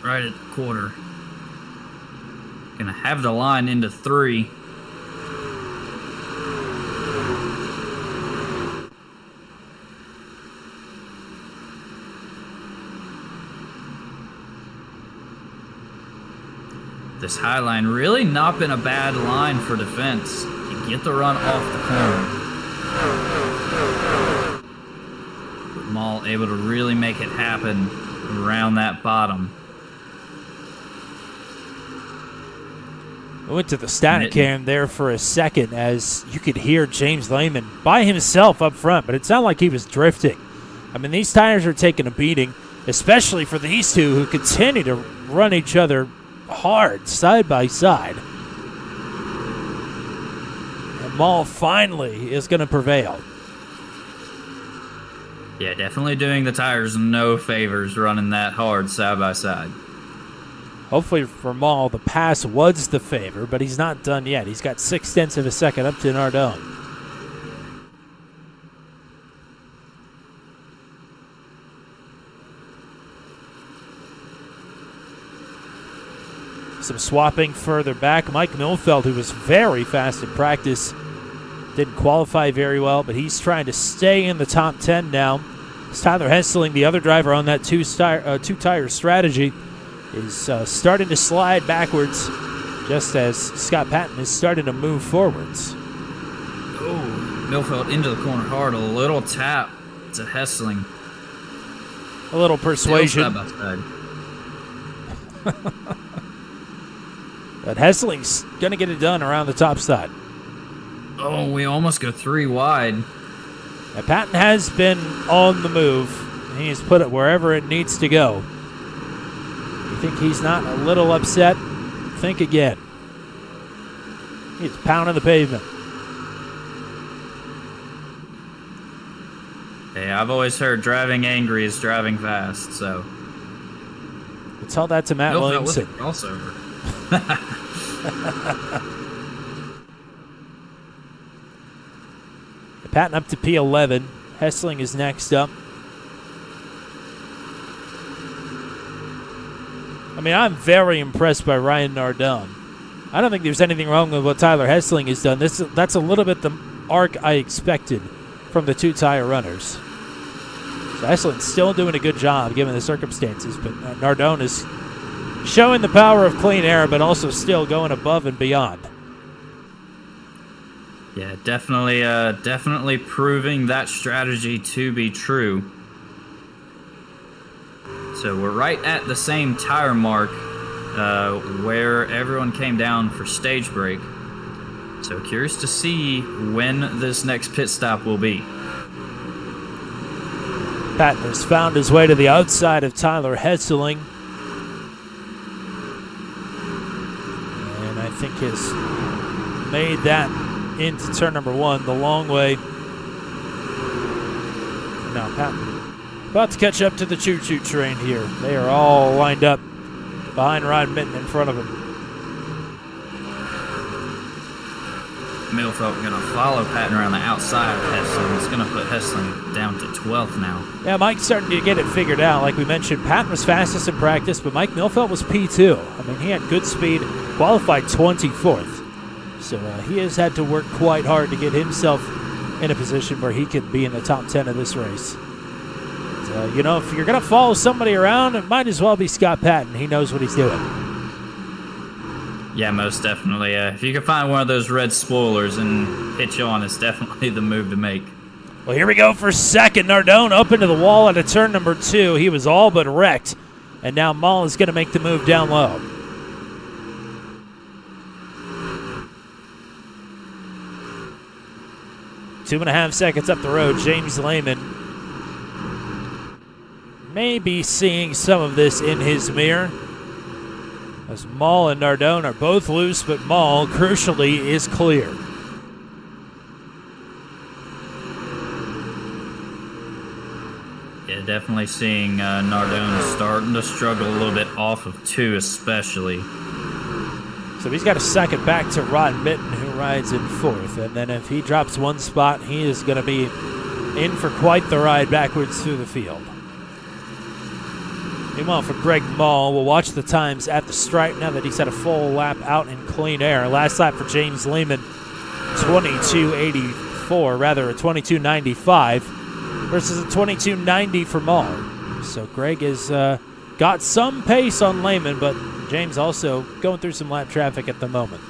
H: Right at the quarter. Gonna have the line into 3. This high line really not been a bad line for defense. You get the run off the corner. But Mall able to really make it happen around that bottom.
G: I went to the static
H: Mitten.
G: cam there for a second as you could hear James Lehman by himself up front, but it sounded like he was drifting. I mean, these tires are taking a beating, especially for these two who continue to run each other hard, side by side. And Mall finally is going to prevail.
H: Yeah, definitely doing the tires no favors running that hard side by side.
G: Hopefully for Mall, the pass was the favor, but he's not done yet. He's got 0.6 of a second up to Nardone. Some swapping further back. Mike Milfeld, who was very fast in practice, didn't qualify very well, but he's trying to stay in the top 10 now. As Tyler Hesseling, the other driver on that two-tire strategy, is starting to slide backwards just as Scott Patton is starting to move forwards.
H: Oh, Milfeld into the corner hard. A little tap to Hesseling.
G: A little persuasion.
H: Side by side.
G: But Hesseling's going to get it done around the top side.
H: Oh, we almost go 3 wide.
G: Now, Patton has been on the move. He's put it wherever it needs to go. You think he's not a little upset? Think again. He's pounding the pavement.
H: Hey, I've always heard driving angry is driving fast, so.
G: We'll tell that to Matt Williamson.
H: Crossover.
G: Patton up to P11. Hessling is next up. I mean, I'm very impressed by Ryan Nardone. I don't think there's anything wrong with what Tyler Hessling has done. That's a little bit the arc I expected from the two tire runners. So Hessling's still doing a good job given the circumstances, but Nardone is showing the power of clean air, but also still going above and beyond.
H: Yeah, definitely proving that strategy to be true. So we're right at the same tire mark where everyone came down for stage break. So curious to see when this next pit stop will be.
G: Patton has found his way to the outside of Tyler Hesseling. And I think has made that into turn number 1 the long way. Now Patton about to catch up to the choo-choo train here. They are all lined up behind Ryan Mitten in front of him.
H: Millfelt going to follow Patton around the outside of Hessling. It's going to put Hessling down to 12th now.
G: Yeah, Mike's starting to get it figured out. Like we mentioned, Patton was fastest in practice, but Mike Millfelt was P2. I mean, he had good speed, qualified 24th. So he has had to work quite hard to get himself in a position where he can be in the top 10 of this race. You know, if you're going to follow somebody around, it might as well be Scott Patton. He knows what he's doing.
H: Yeah, most definitely. If you can find one of those red spoilers and hitch on, it's definitely the move to make.
G: Well, here we go for second. Nardone up into the wall at a turn number 2. He was all but wrecked. And now Mull is going to make the move down low. Two and a half seconds up the road. James Lehman may be seeing some of this in his mirror, as Mull and Nardone are both loose, but Mull, crucially, is clear.
H: Yeah, definitely seeing Nardone starting to struggle a little bit off of 2 especially.
G: So he's got a second back to Rod Mitten, who rides in 4th. And then if he drops one spot, he is going to be in for quite the ride backwards through the field. Meanwhile, for Greg Mull, we'll watch the times at the stripe now that he's had a full lap out in clean air. Last lap for James Lehman, 22.84, rather a 22.95 versus a 22.90 for Mull. So Greg has got some pace on Lehman, but James also going through some lap traffic at the moment,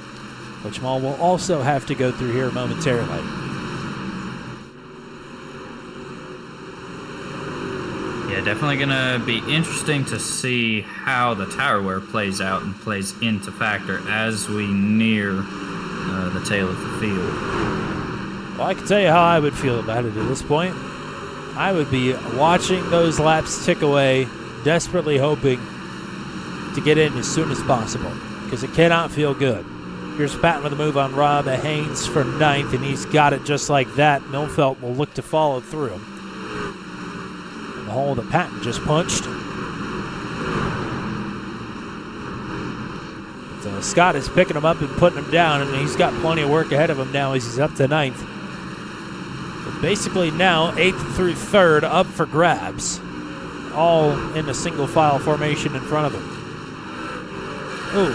G: which Mull will also have to go through here momentarily.
H: Yeah, definitely going to be interesting to see how the tire wear plays out and plays into factor as we near the tail of the field.
G: Well, I can tell you how I would feel about it at this point. I would be watching those laps tick away, desperately hoping to get in as soon as possible, because it cannot feel good. Here's Patton with a move on Rob Haynes for 9th, and he's got it just like that. Millfelt will look to follow through. The hole that Patton just punched. So Scott is picking him up and putting him down, and he's got plenty of work ahead of him now as he's up to 9th. But basically now 8th through 3rd up for grabs, all in a single file formation in front of him. Ooh,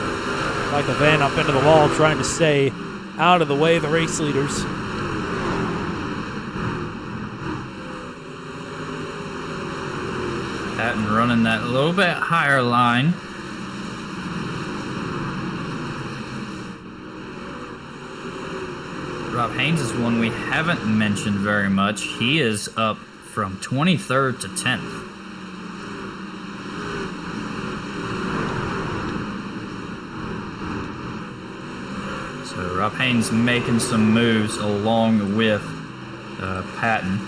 G: like a van up into the wall trying to stay out of the way of the race leaders.
H: Patton running that a little bit higher line. Rob Haynes is one we haven't mentioned very much. He is up from 23rd to 10th. So Rob Haynes making some moves along with Patton.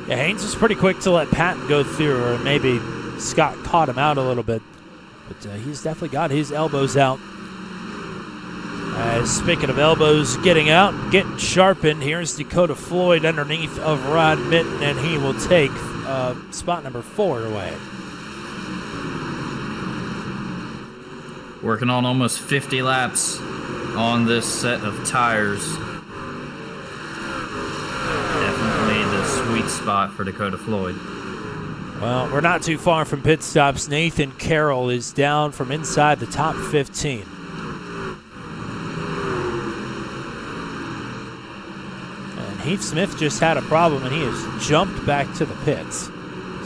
G: Yeah, Haynes was pretty quick to let Patton go through, or maybe Scott caught him out a little bit. But he's definitely got his elbows out. Speaking of elbows getting out, getting sharpened, here's Dakota Floyd underneath of Rod Mitten, and he will take spot number 4 away.
H: Working on almost 50 laps on this set of tires. Definitely the sweet spot for Dakota Floyd.
G: Well, we're not too far from pit stops. Nathan Carroll is down from inside the top 15. And Heath Smith just had a problem, and he has jumped back to the pits.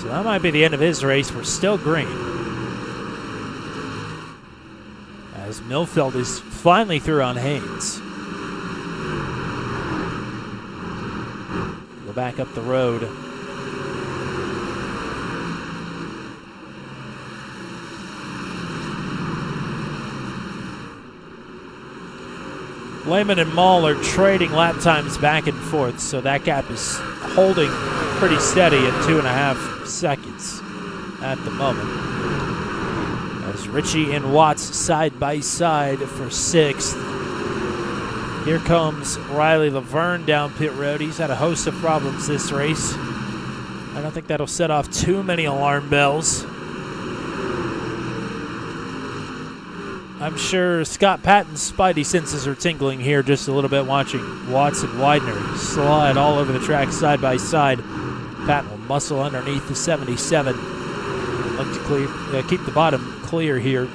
G: So that might be the end of his race. We're still green. As Millfield is finally through on Haynes. Go back up the road. Lehman and Mall are trading lap times back and forth, so that gap is holding pretty steady at 2.5 seconds at the moment. As Ritchie and Watts side by side for 6th. Here comes Riley Laverne down pit road. He's had a host of problems this race. I don't think that'll set off too many alarm bells. I'm sure Scott Patton's spidey senses are tingling here just a little bit watching Watts and Widener slide all over the track side by side. Patton will muscle underneath the 77. Look to keep the bottom clear here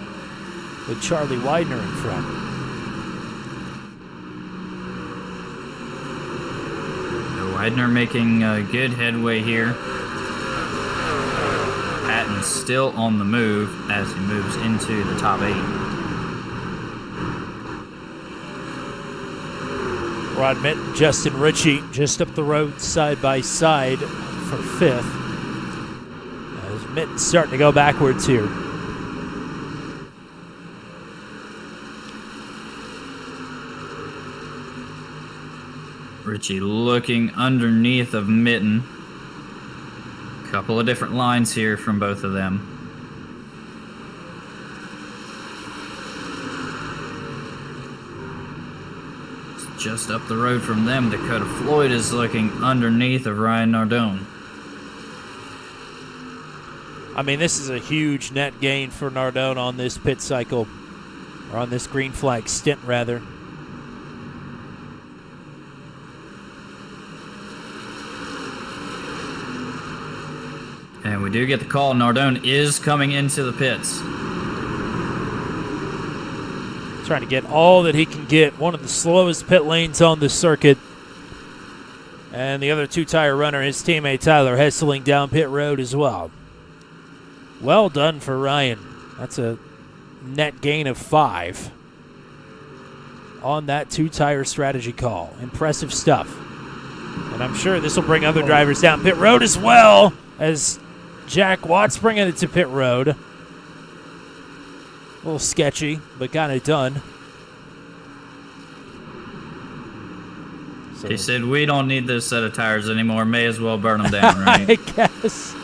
G: with Charlie Widener in front.
H: Widener making good headway here. Patton's still on the move as he moves into the top 8.
G: Rod Mitten, Justin Ritchie just up the road side by side for 5th. As Mitten's starting to go backwards here.
H: Ritchie looking underneath of Mitten. Couple of different lines here from both of them. Just up the road from them, Dakota Floyd is looking underneath of Ryan Nardone.
G: I mean, this is a huge net gain for Nardone on this pit cycle, or on this green flag stint, rather.
H: And we do get the call. Nardone is coming into the pits.
G: Trying to get all that he can get. One of the slowest pit lanes on the circuit. And the other 2-tire runner, his teammate Tyler Hesseling, down pit road as well. Well done for Ryan. That's a net gain of 5 on that 2-tire strategy call. Impressive stuff. And I'm sure this will bring other drivers down pit road as well, as Jack Watts bringing it to pit road. A little sketchy, but got it done. So,
H: He said, we don't need this set of tires anymore. May as well burn them down, right?
G: I guess.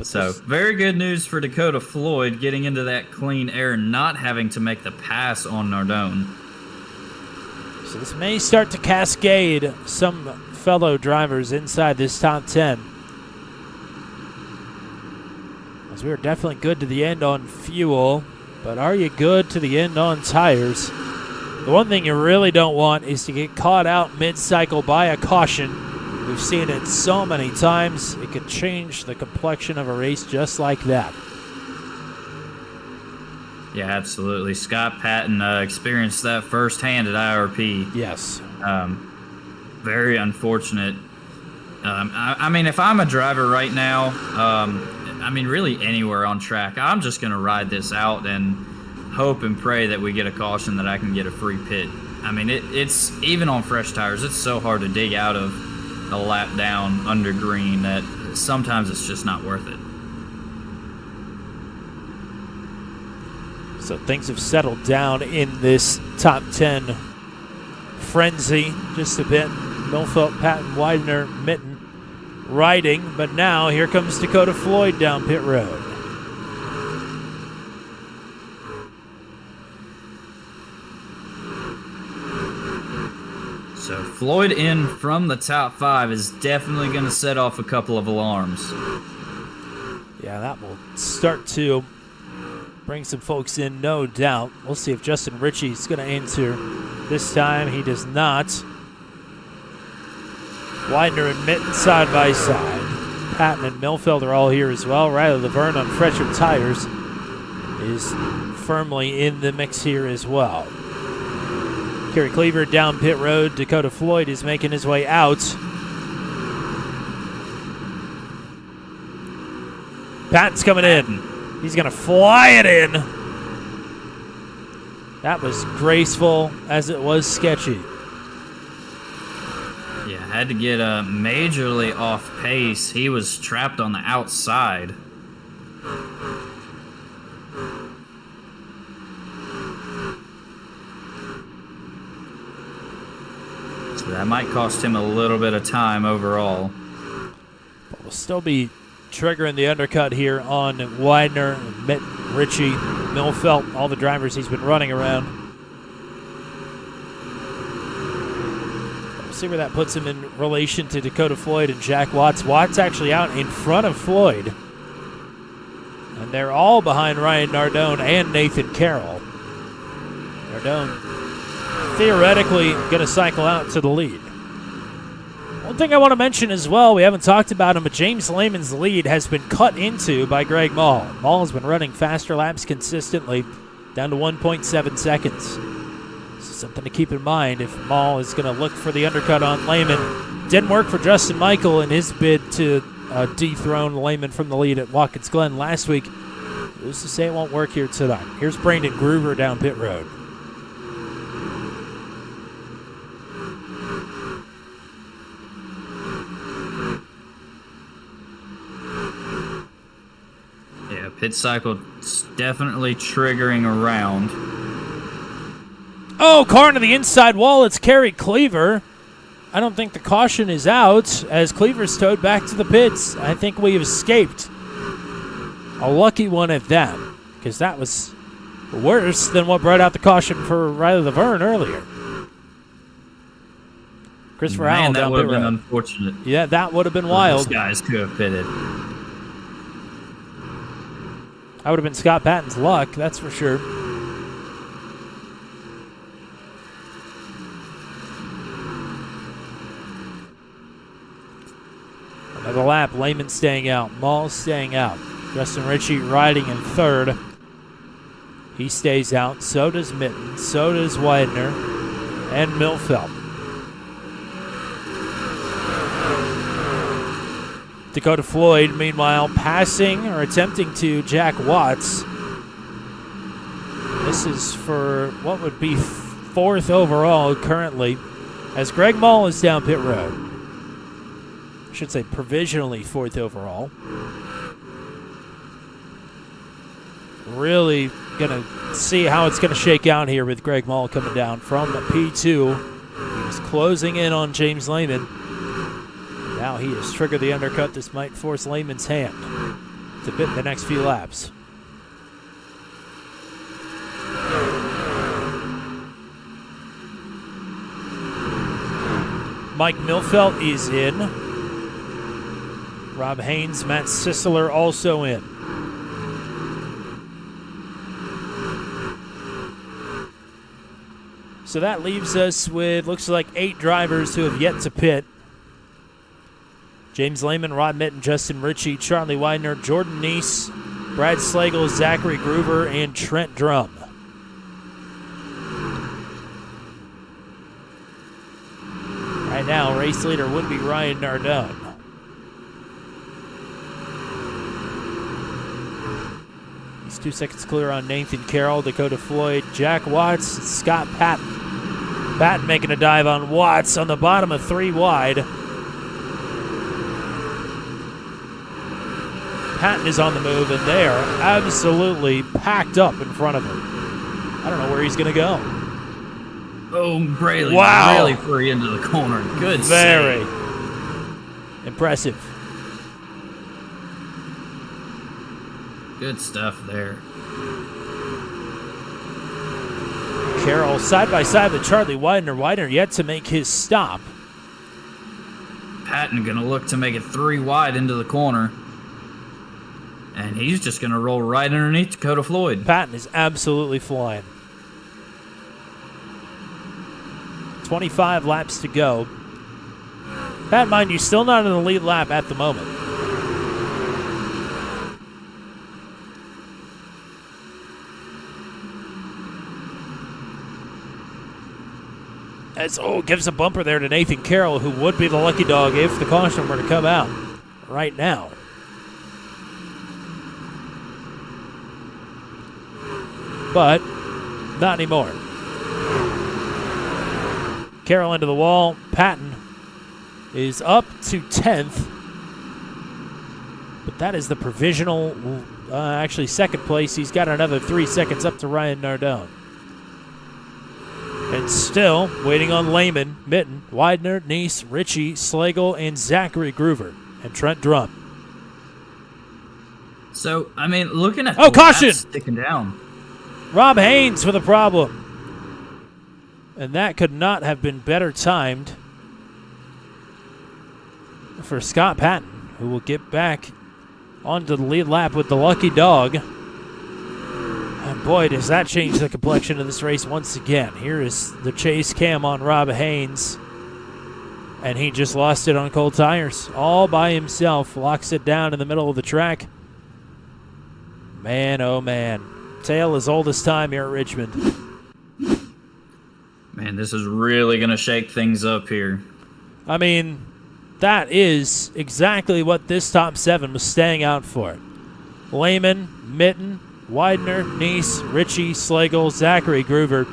H: So, very good news for Dakota Floyd getting into that clean air, not having to make the pass on Nardone.
G: So this may start to cascade some fellow drivers inside this top 10. As we are definitely good to the end on fuel, but are you good to the end on tires? The one thing you really don't want is to get caught out mid-cycle by a caution. We've seen it so many times. It could change the complexion of a race just like that.
H: Yeah, absolutely. Scott Patton experienced that firsthand at IRP.
G: Yes.
H: Very unfortunate. I mean, if I'm a driver right now, I mean, really anywhere on track, I'm just going to ride this out and hope and pray that we get a caution that I can get a free pit. I mean, it's even on fresh tires, it's so hard to dig out of a lap down under green that sometimes it's just not worth it.
G: So things have settled down in this top 10 frenzy just a bit. Milfelt, Patton, Widener, Mitten riding, but now here comes Dakota Floyd down pit road.
H: So Floyd in from the top 5 is definitely going to set off a couple of alarms.
G: Yeah, that will start to bring some folks in, no doubt. We'll see if Justin Ritchie's going to answer this time. He does not. Widener and Mitten side by side. Patton and Milfeld are all here as well. Riley Laverne on fresher tires is firmly in the mix here as well. Kerry Cleaver down pit road. Dakota Floyd is making his way out. Patton's coming in. He's going to fly it in. That was graceful as it was sketchy.
H: Yeah, had to get majorly off pace. He was trapped on the outside. So that might cost him a little bit of time overall.
G: But we'll still be triggering the undercut here on Widener, Mitten, Ritchie, Milfelt, all the drivers he's been running around. We'll see where that puts him in relation to Dakota Floyd and Jack Watts. Watts actually out in front of Floyd. And they're all behind Ryan Nardone and Nathan Carroll. Nardone theoretically going to cycle out to the lead. One thing I want to mention as well, we haven't talked about him, but James Lehman's lead has been cut into by Greg Mall. Mall has been running faster laps consistently, down to 1.7 seconds. This is something to keep in mind if Mall is going to look for the undercut on Lehman. Didn't work for Justin Michael in his bid to dethrone Lehman from the lead at Watkins Glen last week. Who's to say it won't work here tonight? Here's Brandon Groover down pit road.
H: Pit cycle definitely triggering around.
G: Oh, car into the inside wall. It's Kerry Cleaver. I don't think the caution is out as Cleaver's towed back to the pits. I think we have escaped. A lucky one at that, because that was worse than what brought out the caution for Riley Laverne earlier. Christopher Howell
H: that
G: down
H: would have
G: pit
H: been
G: road.
H: unfortunate.
G: Yeah, that would have been wild.
H: Those guys could have pitted.
G: That would have been Scott Patton's luck, that's for sure. Another lap, Lehman staying out, Mall staying out. Justin Ritchie riding in third. He stays out, so does Mitten, so does Widener, and Milfeld. Dakota Floyd, meanwhile, passing or attempting to Jack Watts. This is for what would be fourth overall currently, as Greg Mall is down pit road. I should say provisionally fourth overall. Really going to see how it's going to shake out here with Greg Mall coming down from P2. He was closing in on James Lehman. Now he has triggered the undercut. This might force Lehman's hand to bit in the next few laps. Mike Milfelt is in. Rob Haynes, Matt Sisseler also in. So that leaves us with, looks like 8 drivers who have yet to pit. James Lehman, Rod Mitten, Justin Ritchie, Charlie Widener, Jordan Neese, Brad Slagle, Zachary Groover, and Trent Drum. Right now, race leader would be Ryan Nardone. He's 2 seconds clear on Nathan Carroll, Dakota Floyd, Jack Watts, Scott Patton. Patton making a dive on Watts on the bottom of 3 wide. Patton is on the move, and they are absolutely packed up in front of him. I don't know where he's going to go.
H: Oh, Braley
G: Wow.
H: really free into the corner. Good
G: Very
H: save.
G: impressive.
H: Good stuff there.
G: Carroll side by side with Charlie Widener. Widener yet to make his stop.
H: Patton going to look to make it 3 wide into the corner. And he's just going to roll right underneath Dakota Floyd.
G: Patton is absolutely flying. 25 laps to go. Pat, mind you, still not in the lead lap at the moment. As gives a bumper there to Nathan Carroll, who would be the lucky dog if the caution were to come out right now. But not anymore. Carroll into the wall. Patton is up to 10th. But that is the provisional, actually second place. He's got another 3 seconds up to Ryan Nardone. And still waiting on Lehman, Mitten, Widener, Neese, Ritchie, Slagle, and Zachary Groover, and Trent Drum.
H: So, I mean, looking at
G: Oh,
H: the
G: caution!
H: laps sticking down.
G: Rob Haynes for the problem. And that could not have been better timed for Scott Patton, who will get back onto the lead lap with the lucky dog. And boy, does that change the complexion of this race once again. Here is the chase cam on Rob Haynes. And he just lost it on cold tires. All by himself. Locks it down in the middle of the track. Man, oh man. Tale as old as time here at Richmond.
H: Man, this is really going to shake things up here.
G: I mean, that is exactly what this top 7 was staying out for. Lehman, Mitten, Widener, Neese, Ritchie, Slagle, Zachary Groover.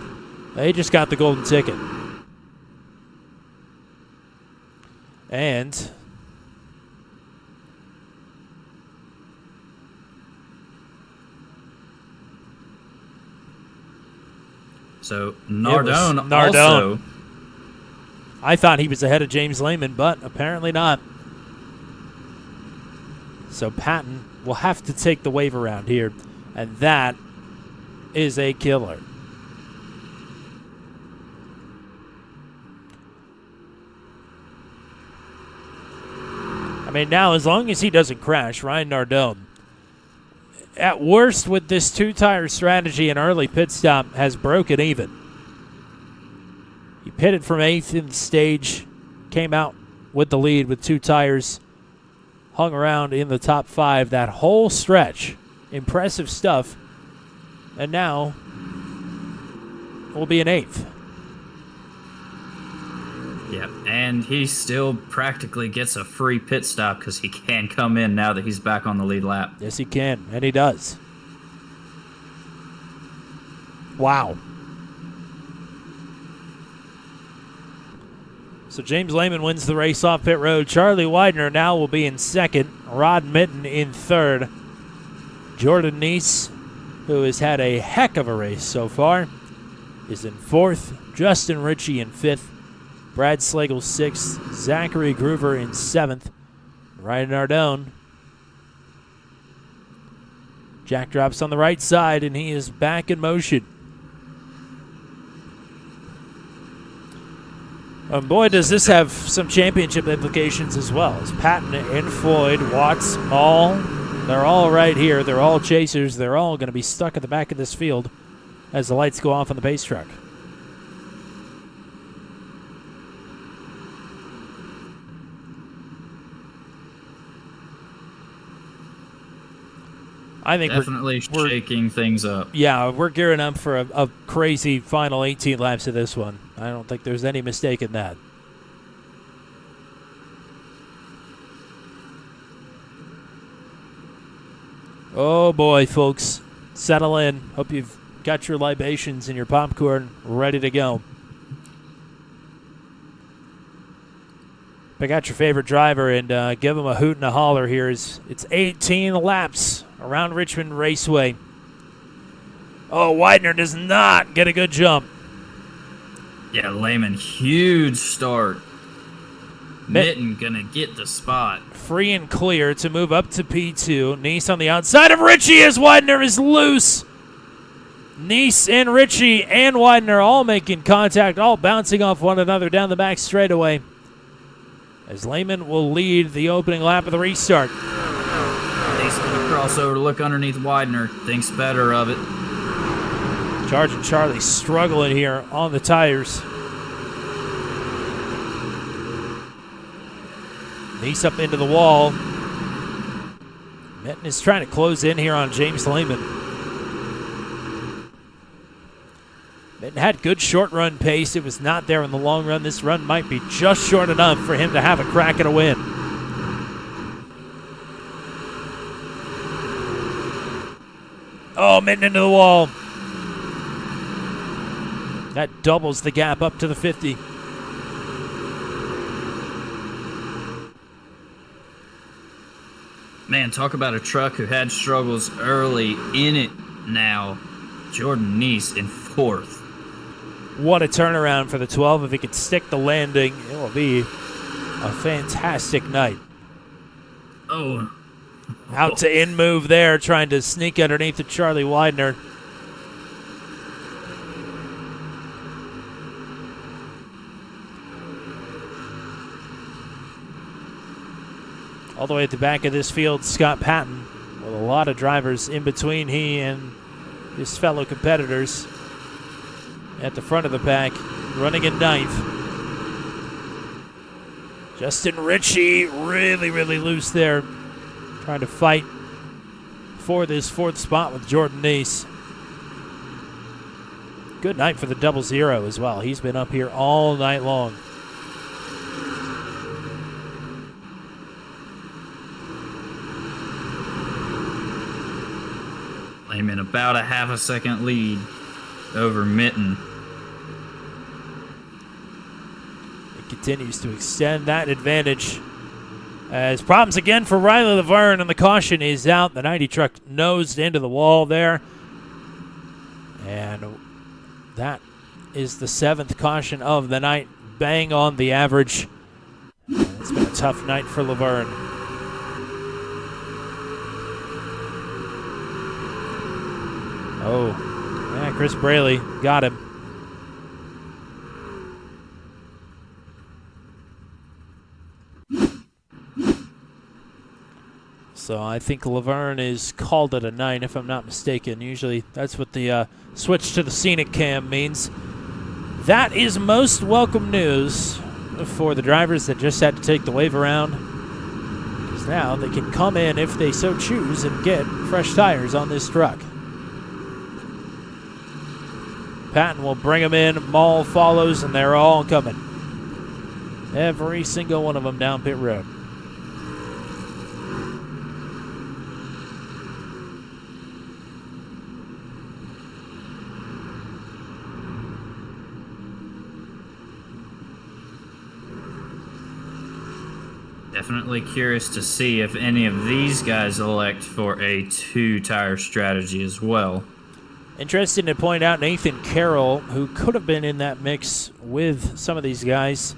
G: They just got the golden ticket. And
H: So Nardone,
G: Nardone.
H: also.
G: I thought he was ahead of James Lehman, but apparently not. So Patton will have to take the wave around here, and that is a killer. I mean, now as long as he doesn't crash, Ryan Nardone, at worst with this 2-tire strategy and early pit stop, has broken even. He pitted from 8th in the stage, came out with the lead with 2 tires, hung around in the top 5 that whole stretch. Impressive stuff. And now will be in 8th.
H: Yeah, and he still practically gets a free pit stop because he can come in now that he's back on the lead lap.
G: Yes, he can, and he does. Wow. So James Lehman wins the race off pit road. Charlie Widener now will be in 2nd. Rod Mitten in 3rd. Jordan Neese, who has had a heck of a race so far, is in 4th. Justin Ritchie in 5th. Brad Slagle 6th. Zachary Groover in 7th. Ryan Nardone. Jack drops on the right side, and he is back in motion. Boy, does this have some championship implications as well. As Patton and Floyd, Watts, Mall, they're all right here. They're all chasers. They're all going to be stuck at the back of this field as the lights go off on the pace truck. I think
H: Definitely
G: we're
H: shaking things up.
G: yeah, we're gearing up for a crazy final 18 laps of this one. I don't think there's any mistake in that. Oh boy, folks. Settle in. Hope you've got your libations and your popcorn ready to go. Pick out your favorite driver and give him a hoot and a holler here. It's 18 laps around Richmond Raceway. Oh, Widener does not get a good jump.
H: Yeah, Lehman, huge start. Mitten gonna get the spot.
G: Free and clear to move up to P2. Nice on the outside of Richie as Widener is loose. Nice and Richie and Widener all making contact, all bouncing off one another down the back straightaway. As Lehman will lead the opening lap of the restart.
H: Nice gonna cross over to look underneath Widener. Thinks better of it.
G: Charge and Charlie struggling here on the tires. Nice up into the wall. Mitten is trying to close in here on James Lehman. Mitten had good short run pace. It was not there in the long run. This run might be just short enough for him to have a crack at a win. Oh, Mitten into the wall. That doubles the gap up to the 50.
H: Man, talk about a truck who had struggles early in it now. Jordan Nice in 4th.
G: What a turnaround for the 12. If he could stick the landing, it will be a fantastic night.
H: Oh.
G: Out to in move there, trying to sneak underneath of Charlie Widener. All the way at the back of this field, Scott Patton, with a lot of drivers in between he and his fellow competitors. At the front of the pack, running in 9th. Justin Ritchie really, really loose there, trying to fight for this 4th spot with Jordan Nice. Good night for the 00 as well. He's been up here all night long.
H: Lehman about a half a second lead over Mitten.
G: It continues to extend that advantage. As problems again for Riley Laverne, and the caution is out. The 90 truck nosed into the wall there. And that is the 7th caution of the night. Bang on the average. And it's been a tough night for Laverne. Oh, yeah, Chris Braley got him. So I think Laverne is called at a 9, if I'm not mistaken. Usually that's what the switch to the scenic cam means. That is most welcome news for the drivers that just had to take the wave around. Because now they can come in if they so choose and get fresh tires on this truck. Patton will bring them in. Maul follows, and they're all coming. Every single one of them down pit road.
H: Definitely curious to see if any of these guys elect for a 2-tire strategy as well.
G: Interesting to point out Nathan Carroll, who could have been in that mix with some of these guys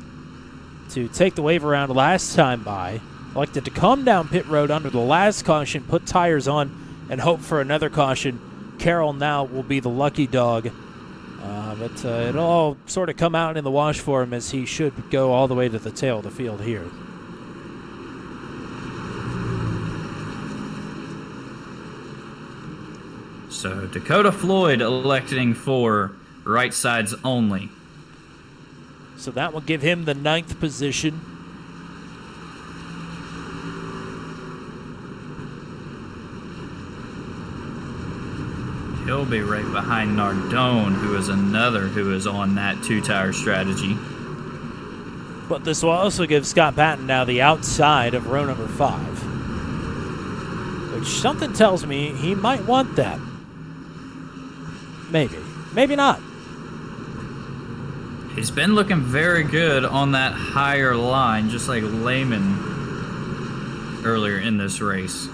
G: to take the wave around last time by, elected to come down pit road under the last caution, put tires on, and hope for another caution. Carroll now will be the lucky dog. But it'll all sort of come out in the wash for him, as he should go all the way to the tail of the field here.
H: So Dakota Floyd electing for right sides only.
G: So that will give him the 9th position.
H: He'll be right behind Nardone, who is another who is on that 2-tire strategy.
G: But this will also give Scott Patton now the outside of row number 5. Which something tells me he might want that. Maybe. Maybe not.
H: He's been looking very good on that higher line, just like Lehman earlier in this race.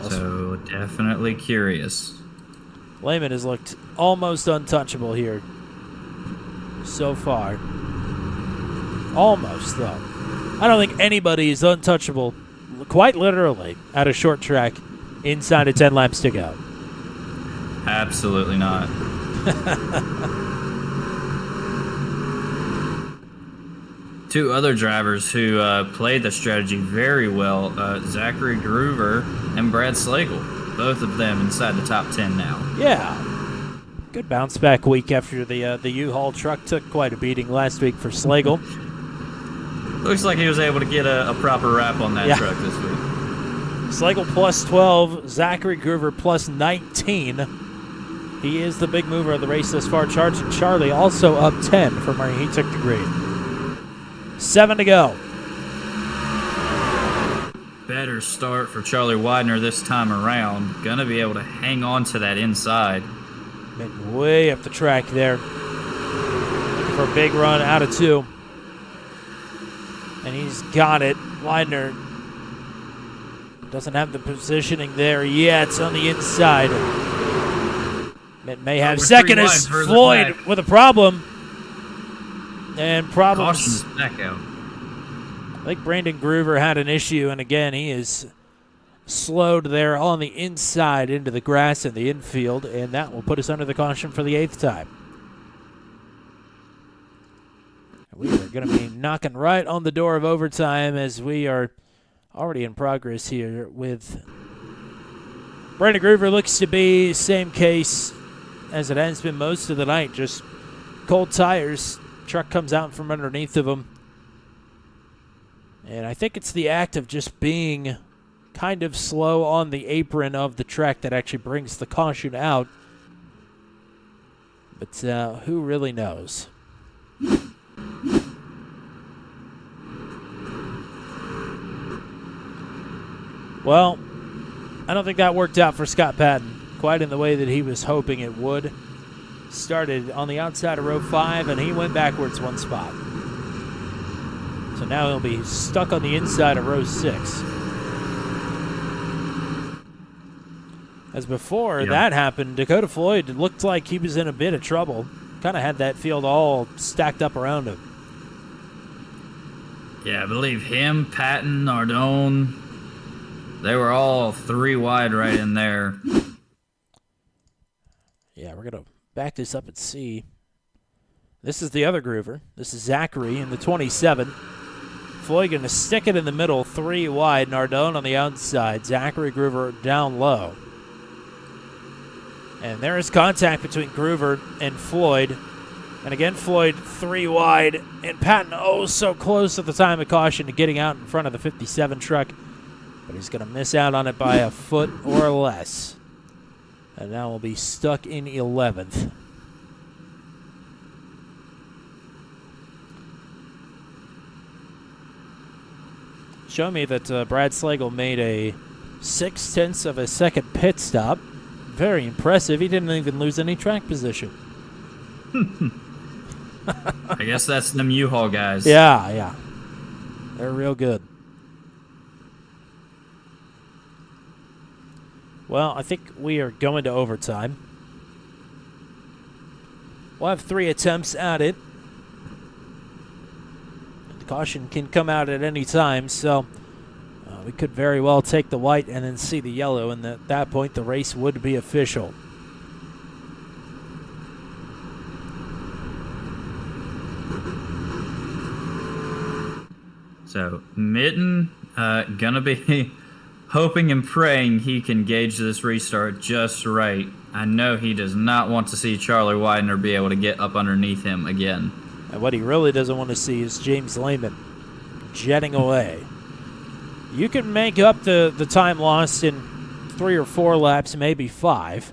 H: So definitely curious.
G: Lehman has looked almost untouchable here so far. Almost, though. I don't think anybody is untouchable, quite literally, at a short track inside of 10 laps to go.
H: Absolutely not. Two other drivers who played the strategy very well, Zachary Groover and Brad Slagle. Both of them inside the top 10 now.
G: Yeah. Good bounce back week after the U-Haul truck took quite a beating last week for Slagle.
H: Looks like he was able to get a proper wrap on that truck this week.
G: Slagle plus 12, Zachary Groover plus 19. He is the big mover of the race thus far. Charlie also up 10 from where he took the green. 7 to go.
H: Better start for Charlie Widener this time around. Gonna be able to hang on to that inside.
G: Been way up the track there. Looking for a big run out of 2. And he's got it. Widener doesn't have the positioning there yet on the inside. It may have second as Floyd with a problem. And problems.
H: Caution's back out.
G: I think Brandon Groover had an issue, and again, he is slowed there on the inside into the grass in the infield, and that will put us under the caution for the 8th time. We are going to be knocking right on the door of overtime as we are already in progress here with Brandon Groover. Looks to be same case as it has been most of the night, just cold tires. Truck comes out from underneath of him. And I think it's the act of just being kind of slow on the apron of the track that actually brings the caution out. But who really knows? Well, I don't think that worked out for Scott Patton quite in the way that he was hoping it would. Started on the outside of row 5, and he went backwards 1 spot. So now he'll be stuck on the inside of row 6. As before that happened, Dakota Floyd looked like he was in a bit of trouble. Kind of had that field all stacked up around him.
H: Yeah, I believe him, Patton, Nardone, they were all 3 wide right in there.
G: Yeah, we're going to back this up and see. This is the other Groover. This is Zachary in the 27. Floyd going to stick it in the middle, 3 wide. Nardone on the outside. Zachary Groover down low. And there is contact between Groover and Floyd. And again, Floyd 3 wide. And Patton, oh, so close at the time of caution to getting out in front of the 57 truck. But he's going to miss out on it by a foot or less. And now we'll be stuck in 11th. Show me that Brad Slagle made a 0.6 of a second pit stop. Very impressive. He didn't even lose any track position.
H: I guess that's them U-Haul guys.
G: Yeah. They're real good. Well, I think we are going to overtime. We'll have 3 attempts at it. The caution can come out at any time, so we could very well take the white and then see the yellow, and at that point the race would be official.
H: So, Mitten gonna be hoping and praying he can gauge this restart just right. I know he does not want to see Charlie Widener be able to get up underneath him again.
G: And what he really doesn't want to see is James Lehman jetting away. You can make up the time lost in 3 or 4 laps, maybe 5,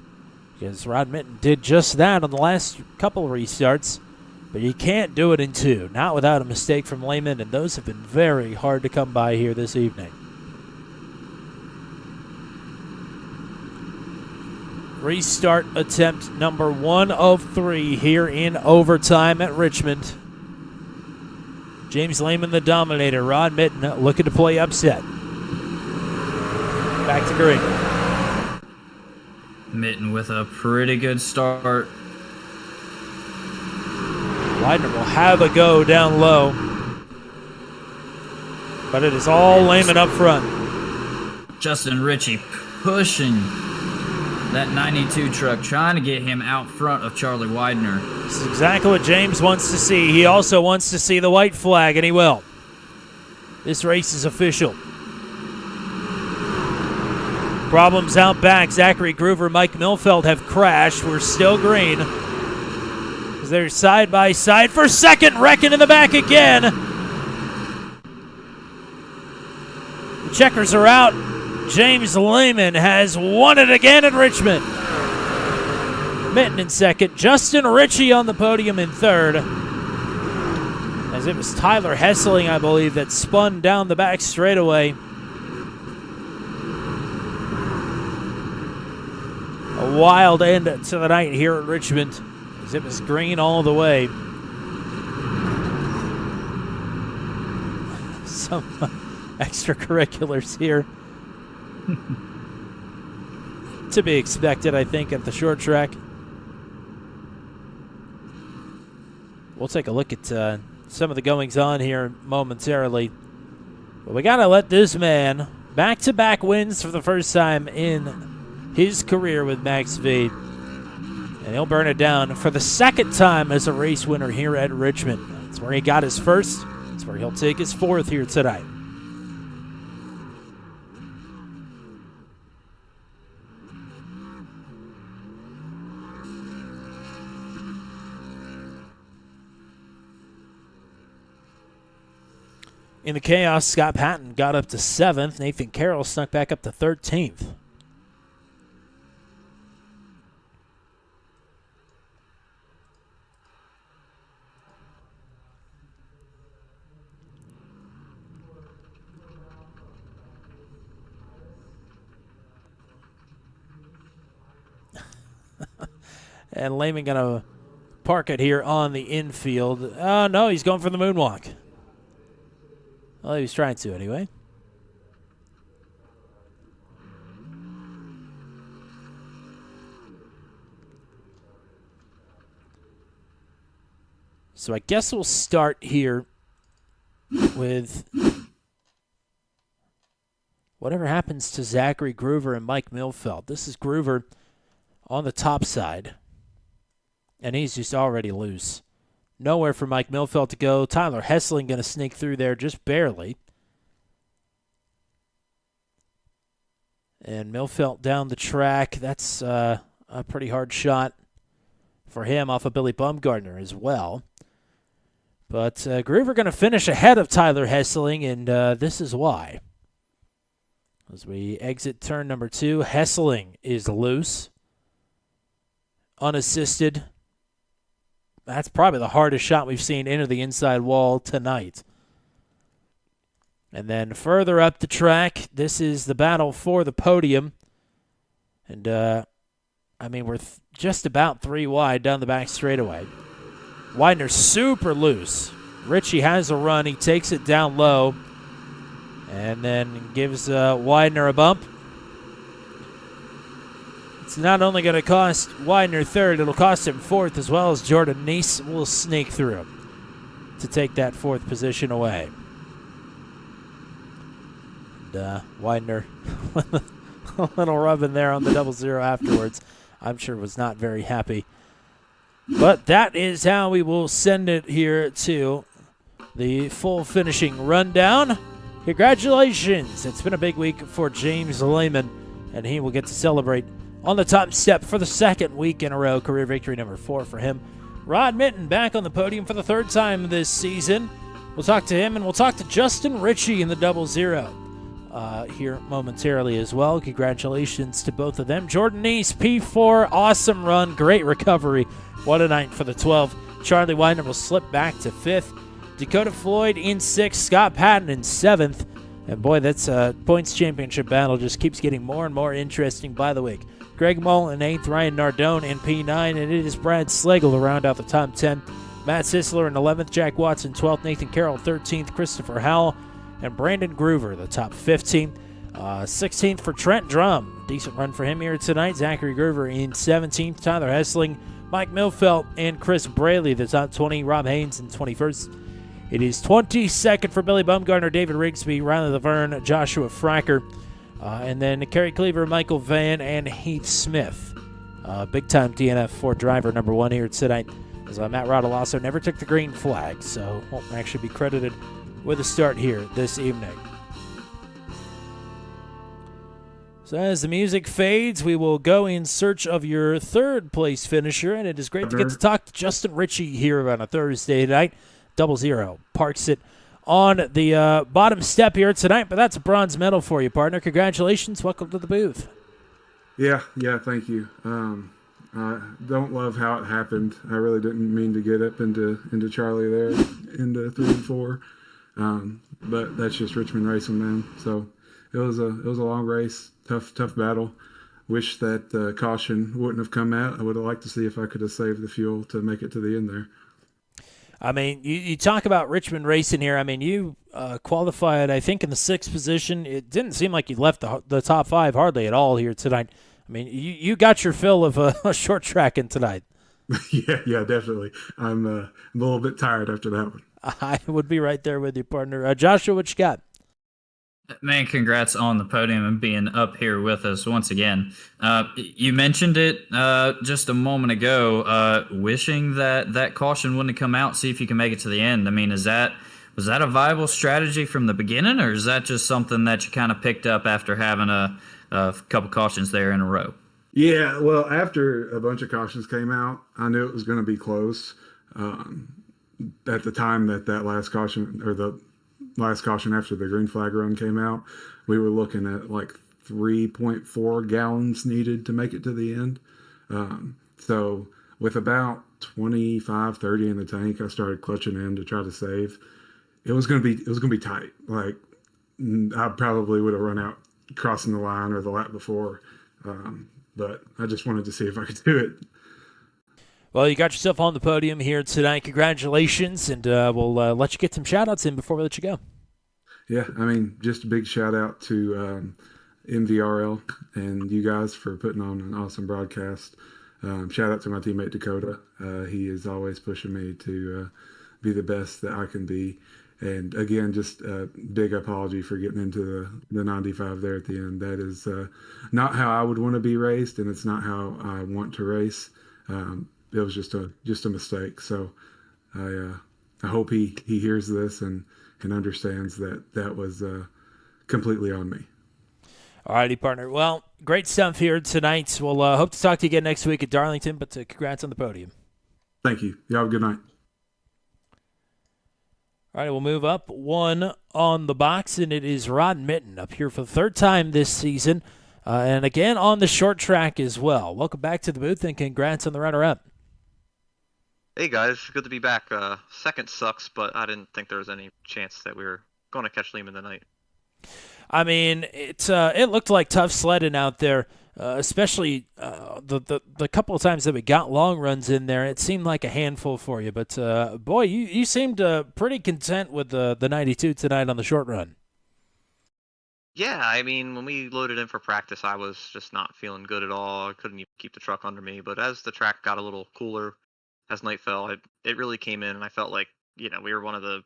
G: because Rod Mitten did just that on the last couple of restarts, but you can't do it in 2, not without a mistake from Lehman, and those have been very hard to come by here this evening. Restart attempt number 1 of 3 here in overtime at Richmond. James Lehman, the dominator. Rod Mitten looking to play upset. Back to green.
H: Mitten with a pretty good start.
G: Widener will have a go down low. But it is all Lehman up front.
H: Justin Ritchie pushing that 92 truck, trying to get him out front of Charlie Widener.
G: This is exactly what James wants to see. He also wants to see the white flag, and he will. This race is official. Problems out back. Zachary Groover, Mike Milfeld have crashed. We're still green. They're side by side for second. Wrecking in the back again. The checkers are out. James Lehman has won it again in Richmond. Mitten in second. Justin Ritchie on the podium in third. As it was Tyler Hesseling, I believe, that spun down the back straightaway. A wild end to the night here at Richmond. As it was green all the way. Some extracurriculars here. To be expected, I think, at the short track. We'll take a look at some of the goings-on here momentarily. But we got to let this man, back-to-back wins for the first time in his career with Max V. And he'll burn it down for the second time as a race winner here at Richmond. That's where he got his first. That's where he'll take his fourth here tonight. In the chaos, Scott Patton got up to 7th. Nathan Carroll snuck back up to 13th. And Lehman going to park it here on the infield. Oh, no, he's going for the moonwalk. Well, he was trying to anyway. So I guess we'll start here with whatever happens to Zachary Groover and Mike Milfeld. This is Groover on the top side. And he's just already loose. Nowhere for Mike Milfeld to go. Tyler Hesseling going to sneak through there just barely. And Milfeld down the track. That's a pretty hard shot for him off of Billy Bumgardner as well. But Groover going to finish ahead of Tyler Hesseling, and this is why. As we exit turn number 2, Hesseling is loose. Unassisted. That's probably the hardest shot we've seen into the inside wall tonight. And then further up the track, this is the battle for the podium. And, we're just about 3 wide down the back straightaway. Widener super loose. Ritchie has a run. He takes it down low. And then gives Widener a bump. It's not only going to cost Widener third, it'll cost him fourth, as well as Jordan Neese will sneak through to take that fourth position away. And Widener, a little rubbing there on the 0-0 afterwards, I'm sure was not very happy. But that is how we will send it here to the full finishing rundown. Congratulations. It's been a big week for James Lehman, and he will get to celebrate on the top step for the second week in a row. Career victory number 4 for him. Rod Mitten back on the podium for the third time this season. We'll talk to him, and we'll talk to Justin Ritchie in the 0-0 here momentarily as well. Congratulations to both of them. Jordan Neese, P4, awesome run, great recovery. What a night for the 12. Charlie Widener will slip back to 5th. Dakota Floyd in 6th. Scott Patton in 7th. And boy, that's a points championship battle. Just keeps getting more and more interesting by the week. Greg Mull in 8th, Ryan Nardone in P9, and it is Brad Slagle to round out the top 10. Matt Sisler in 11th, Jack Watson 12th, Nathan Carroll 13th, Christopher Howell, and Brandon Groover, the top 15. 16th for Trent Drum. Decent run for him here tonight. Zachary Grover in 17th. Tyler Hessling, Mike Milfelt, and Chris Braley, the top 20. Rob Haynes in 21st. It is 22nd for Billy Bumgarner, David Rigsby, Riley Laverne, Joshua Fracker, and then Kerry Cleaver, Michael Van, and Heath Smith. Big-time DNF for driver number 1 here tonight, as Matt Rodolasso never took the green flag, so won't actually be credited with a start here this evening. So as the music fades, we will go in search of your third-place finisher, and it is great to get to talk to Justin Ritchie here on a Thursday night. 0-0 parks it on the bottom step here tonight, but that's a bronze medal for you, partner. Congratulations. Welcome to the booth.
F: Yeah, thank you. I don't love how it happened. I really didn't mean to get up into Charlie there, into 3 and 4. But that's just Richmond racing, man. So it was a long race, tough battle. Wish that caution wouldn't have come out. I would have liked to see if I could have saved the fuel to make it to the end there.
G: I mean, you talk about Richmond racing here. I mean, you qualified, I think, in the 6th position. It didn't seem like you left the top 5 hardly at all here tonight. I mean, you got your fill of a short tracking tonight.
F: Yeah, definitely. I'm a little bit tired after that one.
G: I would be right there with you, partner. Joshua, what you got?
H: Man, congrats on the podium and being up here with us once again. You mentioned it just a moment ago, wishing that caution wouldn't have come out, see if you can make it to the end. I mean, was that a viable strategy from the beginning, or is that just something that you kind of picked up after having a couple cautions there in a row?
F: Yeah, well, after a bunch of cautions came out, I knew it was going to be close. At the time that last caution, or the last caution after the green flag run came out, we were looking at like 3.4 gallons needed to make it to the end. So with about 25, 30 in the tank, I started clutching in to try to save. It was going to be tight. Like I probably would have run out crossing the line or the lap before. But I just wanted to see if I could do it.
G: Well, you got yourself on the podium here tonight. Congratulations, and we'll let you get some shout-outs in before we let you go.
F: Yeah, I mean, just a big shout-out to MVRL and you guys for putting on an awesome broadcast. Shout-out to my teammate Dakota. He is always pushing me to be the best that I can be. And, again, just a big apology for getting into the 95 there at the end. That is not how I would want to be raced, and it's not how I want to race. It was just a mistake. So I hope he hears this and understands that was completely on me.
G: All righty, partner. Well, great stuff here tonight. We'll hope to talk to you again next week at Darlington, but congrats on the podium.
F: Thank you. Y'all have a good night.
G: All right, we'll move up one on the box, and it is Rod Mitten up here for the 3rd time this season, and again on the short track as well. Welcome back to the booth, and congrats on the runner-up.
I: Hey guys, good to be back. Second sucks, but I didn't think there was any chance that we were going to catch Lehman tonight.
G: I mean, it looked like tough sledding out there, especially the couple of times that we got long runs in there. It seemed like a handful for you, but boy, you seemed pretty content with the 92 tonight on the short run.
I: Yeah, I mean, when we loaded in for practice, I was just not feeling good at all. I couldn't even keep the truck under me, but as the track got a little cooler, as night fell, it really came in, and I felt like, we were one of the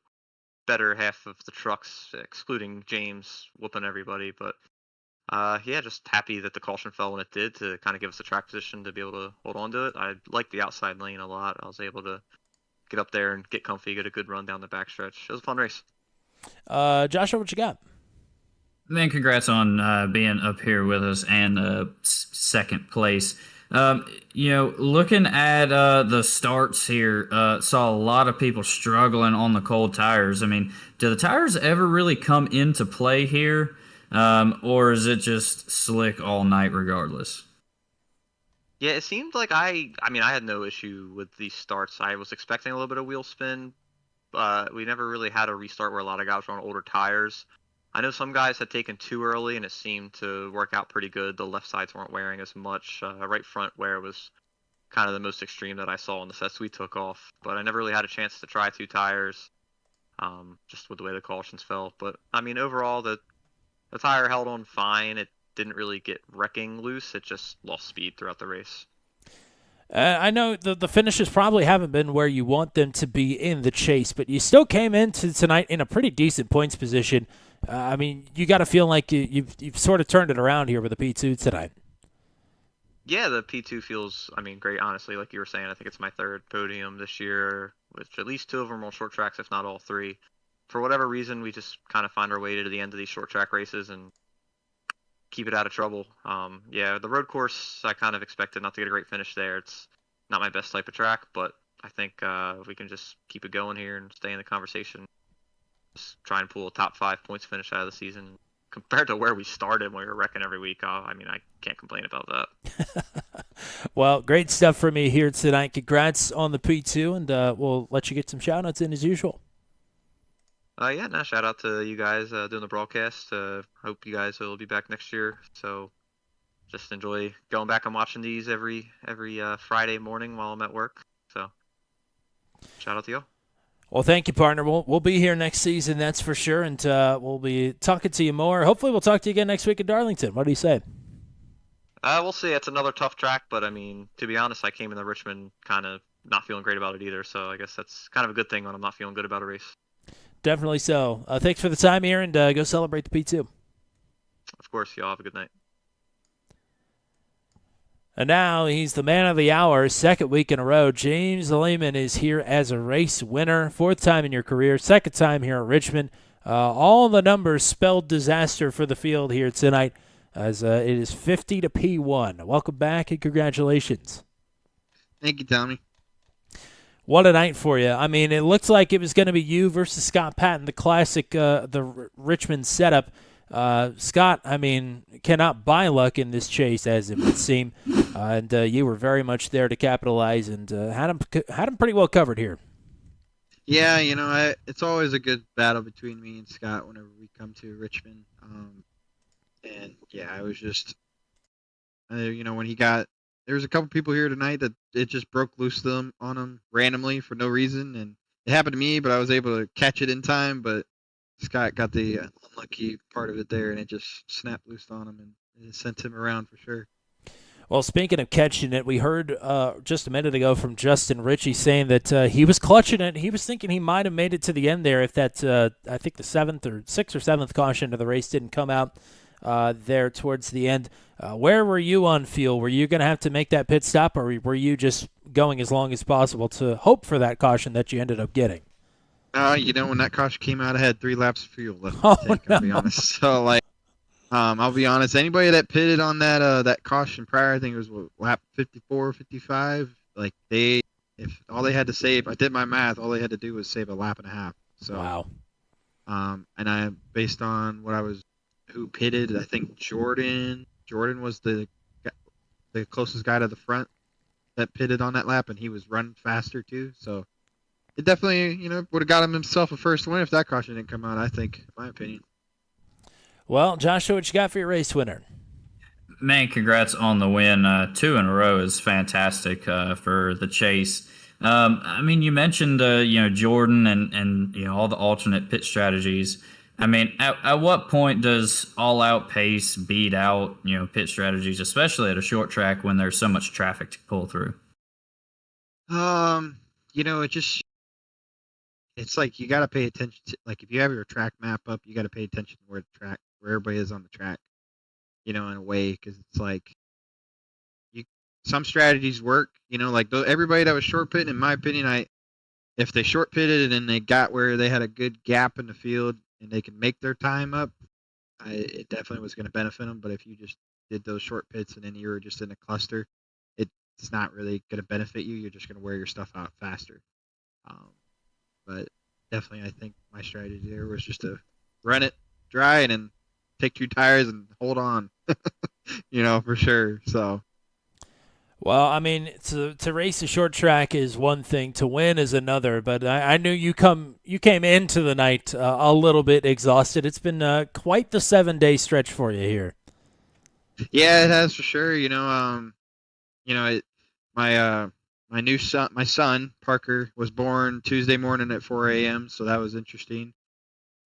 I: better half of the trucks, excluding James, whooping everybody. But, just happy that the caution fell when it did to kind of give us a track position to be able to hold on to it. I liked the outside lane a lot. I was able to get up there and get comfy, get a good run down the backstretch. It was a fun race.
G: Joshua, what you got?
H: Man, congrats on being up here with us and second place. Looking at the starts here, saw a lot of people struggling on the cold tires. I mean, do the tires ever really come into play here, or is it just slick all night regardless?
I: Yeah, it seemed like I had no issue with these starts. I was expecting a little bit of wheel spin. We never really had a restart where a lot of guys were on older tires. I know some guys had taken too early, and it seemed to work out pretty good. The left sides weren't wearing as much. Right front wear was kind of the most extreme that I saw in the sets we took off. But I never really had a chance to try 2 tires, just with the way the cautions fell. But, I mean, overall, The tire held on fine. It didn't really get wrecking loose. It just lost speed throughout the race.
G: I know the finishes probably haven't been where you want them to be in the chase, but you still came into tonight in a pretty decent points position. I mean, you got to feel like you've sort of turned it around here with the P2 tonight.
I: Yeah, the P2 feels, great, honestly. Like you were saying, I think it's my third podium this year, with at least 2 of them on short tracks, if not all 3. For whatever reason, we just kind of find our way to the end of these short track races and keep it out of trouble. Yeah, the road course, I kind of expected not to get a great finish there. It's not my best type of track, but I think if we can just keep it going here and stay in the conversation, just try and pull a top 5 points finish out of the season. Compared to where we started when we were wrecking every week, I can't complain about that.
G: Well, great stuff for me here tonight. Congrats on the P2, and we'll let you get some shout-outs in as usual.
I: Shout out to you guys doing the broadcast. Hope you guys will be back next year. So just enjoy going back and watching these every Friday morning while I'm at work. So shout out to you.
G: Well, thank you, partner. We'll be here next season, that's for sure, and we'll be talking to you more. Hopefully we'll talk to you again next week in Darlington. What do you say?
I: We'll see. It's another tough track, but to be honest, I came into Richmond kind of not feeling great about it either. So I guess that's kind of a good thing when I'm not feeling good about a race.
G: Definitely so. Thanks for the time here, and go celebrate the P2.
I: Of course, y'all have a good night.
G: And now he's the man of the hour, second week in a row. James Lehman is here as a race winner, 4th time in your career, 2nd time here at Richmond. All the numbers spelled disaster for the field here tonight, as it is 50 to P1. Welcome back and congratulations.
J: Thank you, Tommy.
G: What a night for you. I mean, it looked like it was going to be you versus Scott Patton, the classic, the Richmond setup. Scott, cannot buy luck in this chase, as it would seem, and you were very much there to capitalize and had him pretty well covered here.
J: Yeah, it's always a good battle between me and Scott whenever we come to Richmond. And yeah, I was just, when he got, there was a couple people here tonight that it just broke loose on him randomly for no reason, and it happened to me, but I was able to catch it in time, but Scott got the unlucky part of it there, and it just snapped loose on him, and it sent him around for sure.
G: Well, speaking of catching it, we heard just a minute ago from Justin Ritchie saying that he was clutching it. He was thinking he might have made it to the end there if that, I think the 6th or 7th caution of the race didn't come out there towards the end. Where were you on fuel? Were you going to have to make that pit stop, or were you just going as long as possible to hope for that caution that you ended up getting?
J: When that caution came out, I had 3 laps of fuel left
G: Oh,
J: to take, I'll be honest. So, I'll be honest, anybody that pitted on that caution prior, I think it was lap 54, 55, if all they had to save, I did my math, all they had to do was save a lap and a half. So,
G: wow.
J: And I, based on who pitted, I think Jordan was the closest guy to the front that pitted on that lap, and he was running faster too, so it definitely, would have got himself a first win if that caution didn't come out, I think, in my opinion.
G: Well, Joshua, what you got for your race winner?
H: Man, congrats on the win. 2 in a row is fantastic for the chase. You mentioned, Jordan and all the alternate pit strategies. At what point does all-out pace beat out, pit strategies, especially at a short track when there's so much traffic to pull through?
J: It's like you got to pay attention to, if you have your track map up, you got to pay attention to where everybody is on the track, in a way, because it's some strategies work, everybody that was short pitting, in my opinion, if they short pitted and they got where they had a good gap in the field and they can make their time up, it definitely was going to benefit them. But if you just did those short pits and then you were just in a cluster, it's not really going to benefit you. You're just going to wear your stuff out faster. But definitely, I think my strategy there was just to run it dry and then take 2 tires and hold on, for sure. So.
G: Well, to race a short track is one thing, to win is another. But I knew you came into the night a little bit exhausted. It's been quite the 7-day stretch for you here.
J: Yeah, it has for sure. My son Parker was born Tuesday morning at 4 a.m. So that was interesting.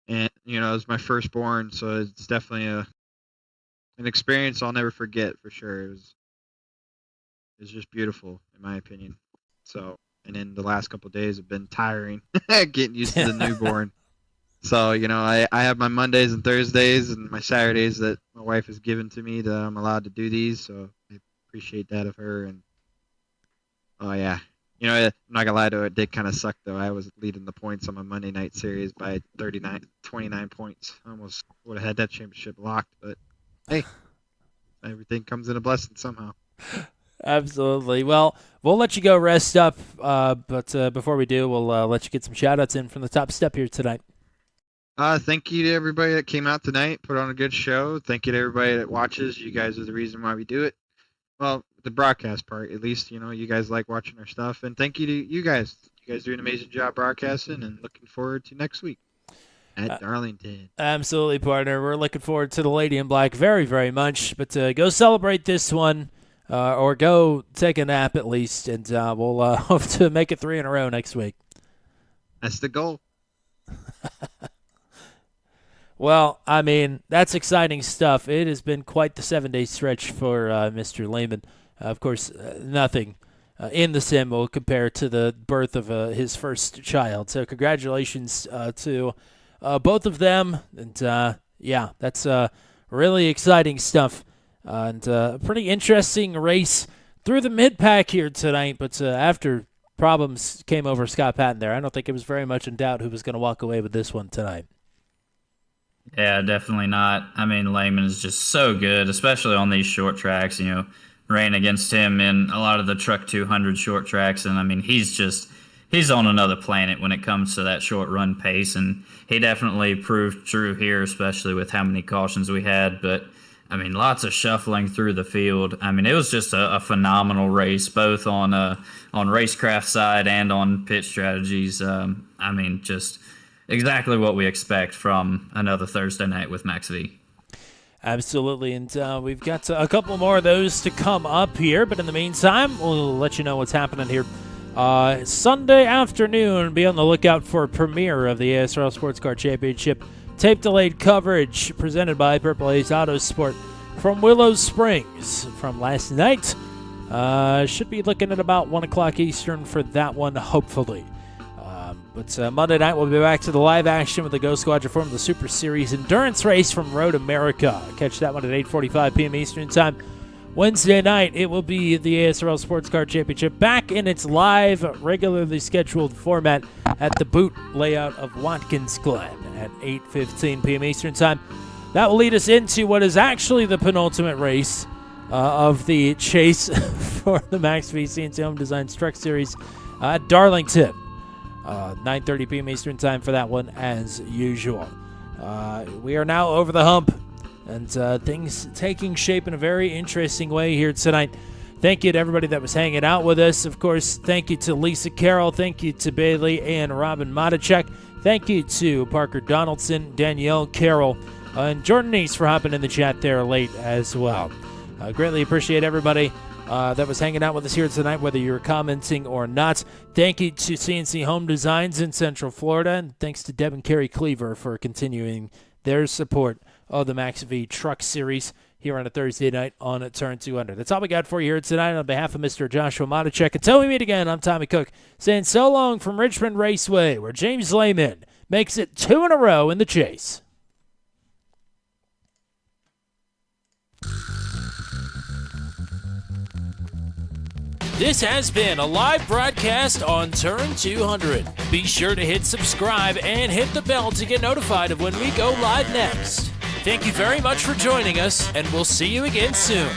J: and it was my firstborn, so it's definitely an experience I'll never forget for sure. It was just beautiful in my opinion. So, and then the last couple of days have been tiring, getting used to the newborn. So, I have my Mondays and Thursdays and my Saturdays that my wife has given to me that I'm allowed to do these. So I appreciate that of her. And oh yeah, I'm not gonna lie to it did kind of suck though. I was leading the points on my Monday night series by 29 points. I almost would have had that championship locked, but hey, everything comes in a blessing somehow.
G: Absolutely. Well, we'll let you go rest up, but before we do, we'll let you get some shout-outs in from the top step here tonight.
J: Thank you to everybody that came out tonight, put on a good show. Thank you to everybody that watches. You guys are the reason why we do it. Well, the broadcast part, at least, you guys like watching our stuff. And thank you to you guys. You guys do an amazing job broadcasting, and looking forward to next week at Darlington.
G: Absolutely, partner. We're looking forward to the Lady in Black very, very much. But go celebrate this one, or go take a nap at least, and we'll hope to make it 3 in a row next week.
J: That's the goal.
G: Well, I mean, that's exciting stuff. It has been quite the 7-day stretch for Mr. Lehman. Of course, nothing in the sim will compare to the birth of his first child. So congratulations to both of them. And, yeah, that's really exciting stuff. And a pretty interesting race through the mid-pack here tonight. But after problems came over Scott Patton there, I don't think it was very much in doubt who was going to walk away with this one tonight.
H: Yeah, definitely not. I mean, Lehman is just so good, especially on these short tracks. Ran against him in a lot of the Truck 200 short tracks, and I mean, he's on another planet when it comes to that short run pace, and he definitely proved true here, especially with how many cautions we had. But I mean, lots of shuffling through the field. I mean, it was just a phenomenal race, both on racecraft side and on pit strategies. I mean, just exactly what we expect from another Thursday night with Max V.
G: Absolutely, and we've got a couple more of those to come up here, but in the meantime, we'll let you know what's happening here. Sunday afternoon, be on the lookout for a premiere of the ASRL Sports Car Championship tape-delayed coverage presented by Purple Ace Autosport from Willow Springs from last night. Should be looking at about 1 o'clock Eastern for that one, hopefully. But Monday night, we'll be back to the live action with the Ghost Squadron Formula the Super Series Endurance Race from Road America. Catch that one at 8:45 p.m. Eastern Time. Wednesday night, it will be the ASRL Sports Car Championship back in its live, regularly scheduled format at the boot layout of Watkins Glen at 8:15 p.m. Eastern Time. That will lead us into what is actually the penultimate race of the chase for the Max V CNC Home Designs Truck Series at Darlington. 9:30 p.m. Eastern Time for that one, as usual. We are now over the hump, and things taking shape in a very interesting way here tonight. Thank you to everybody that was hanging out with us. Of course, thank you to Lisa Carroll. Thank you to Bailey and Robin Motichek. Thank you to Parker Donaldson, Danielle Carroll, and Jordan East for hopping in the chat there late as well. Greatly appreciate everybody that was hanging out with us here tonight, whether you're commenting or not. Thank you to CNC Home Designs in Central Florida, and thanks to Deb and Carrie Cleaver for continuing their support of the Max V Truck Series here on a Thursday night on Turn 200. That's all we got for you here tonight. On behalf of Mr. Joshua Motichek, until we meet again, I'm Tommy Cook, saying so long from Richmond Raceway, where James Lehman makes it 2 in a row in the chase. This has been a live broadcast on Turn 200. Be sure to hit subscribe and hit the bell to get notified of when we go live next. Thank you very much for joining us, and we'll see you again soon.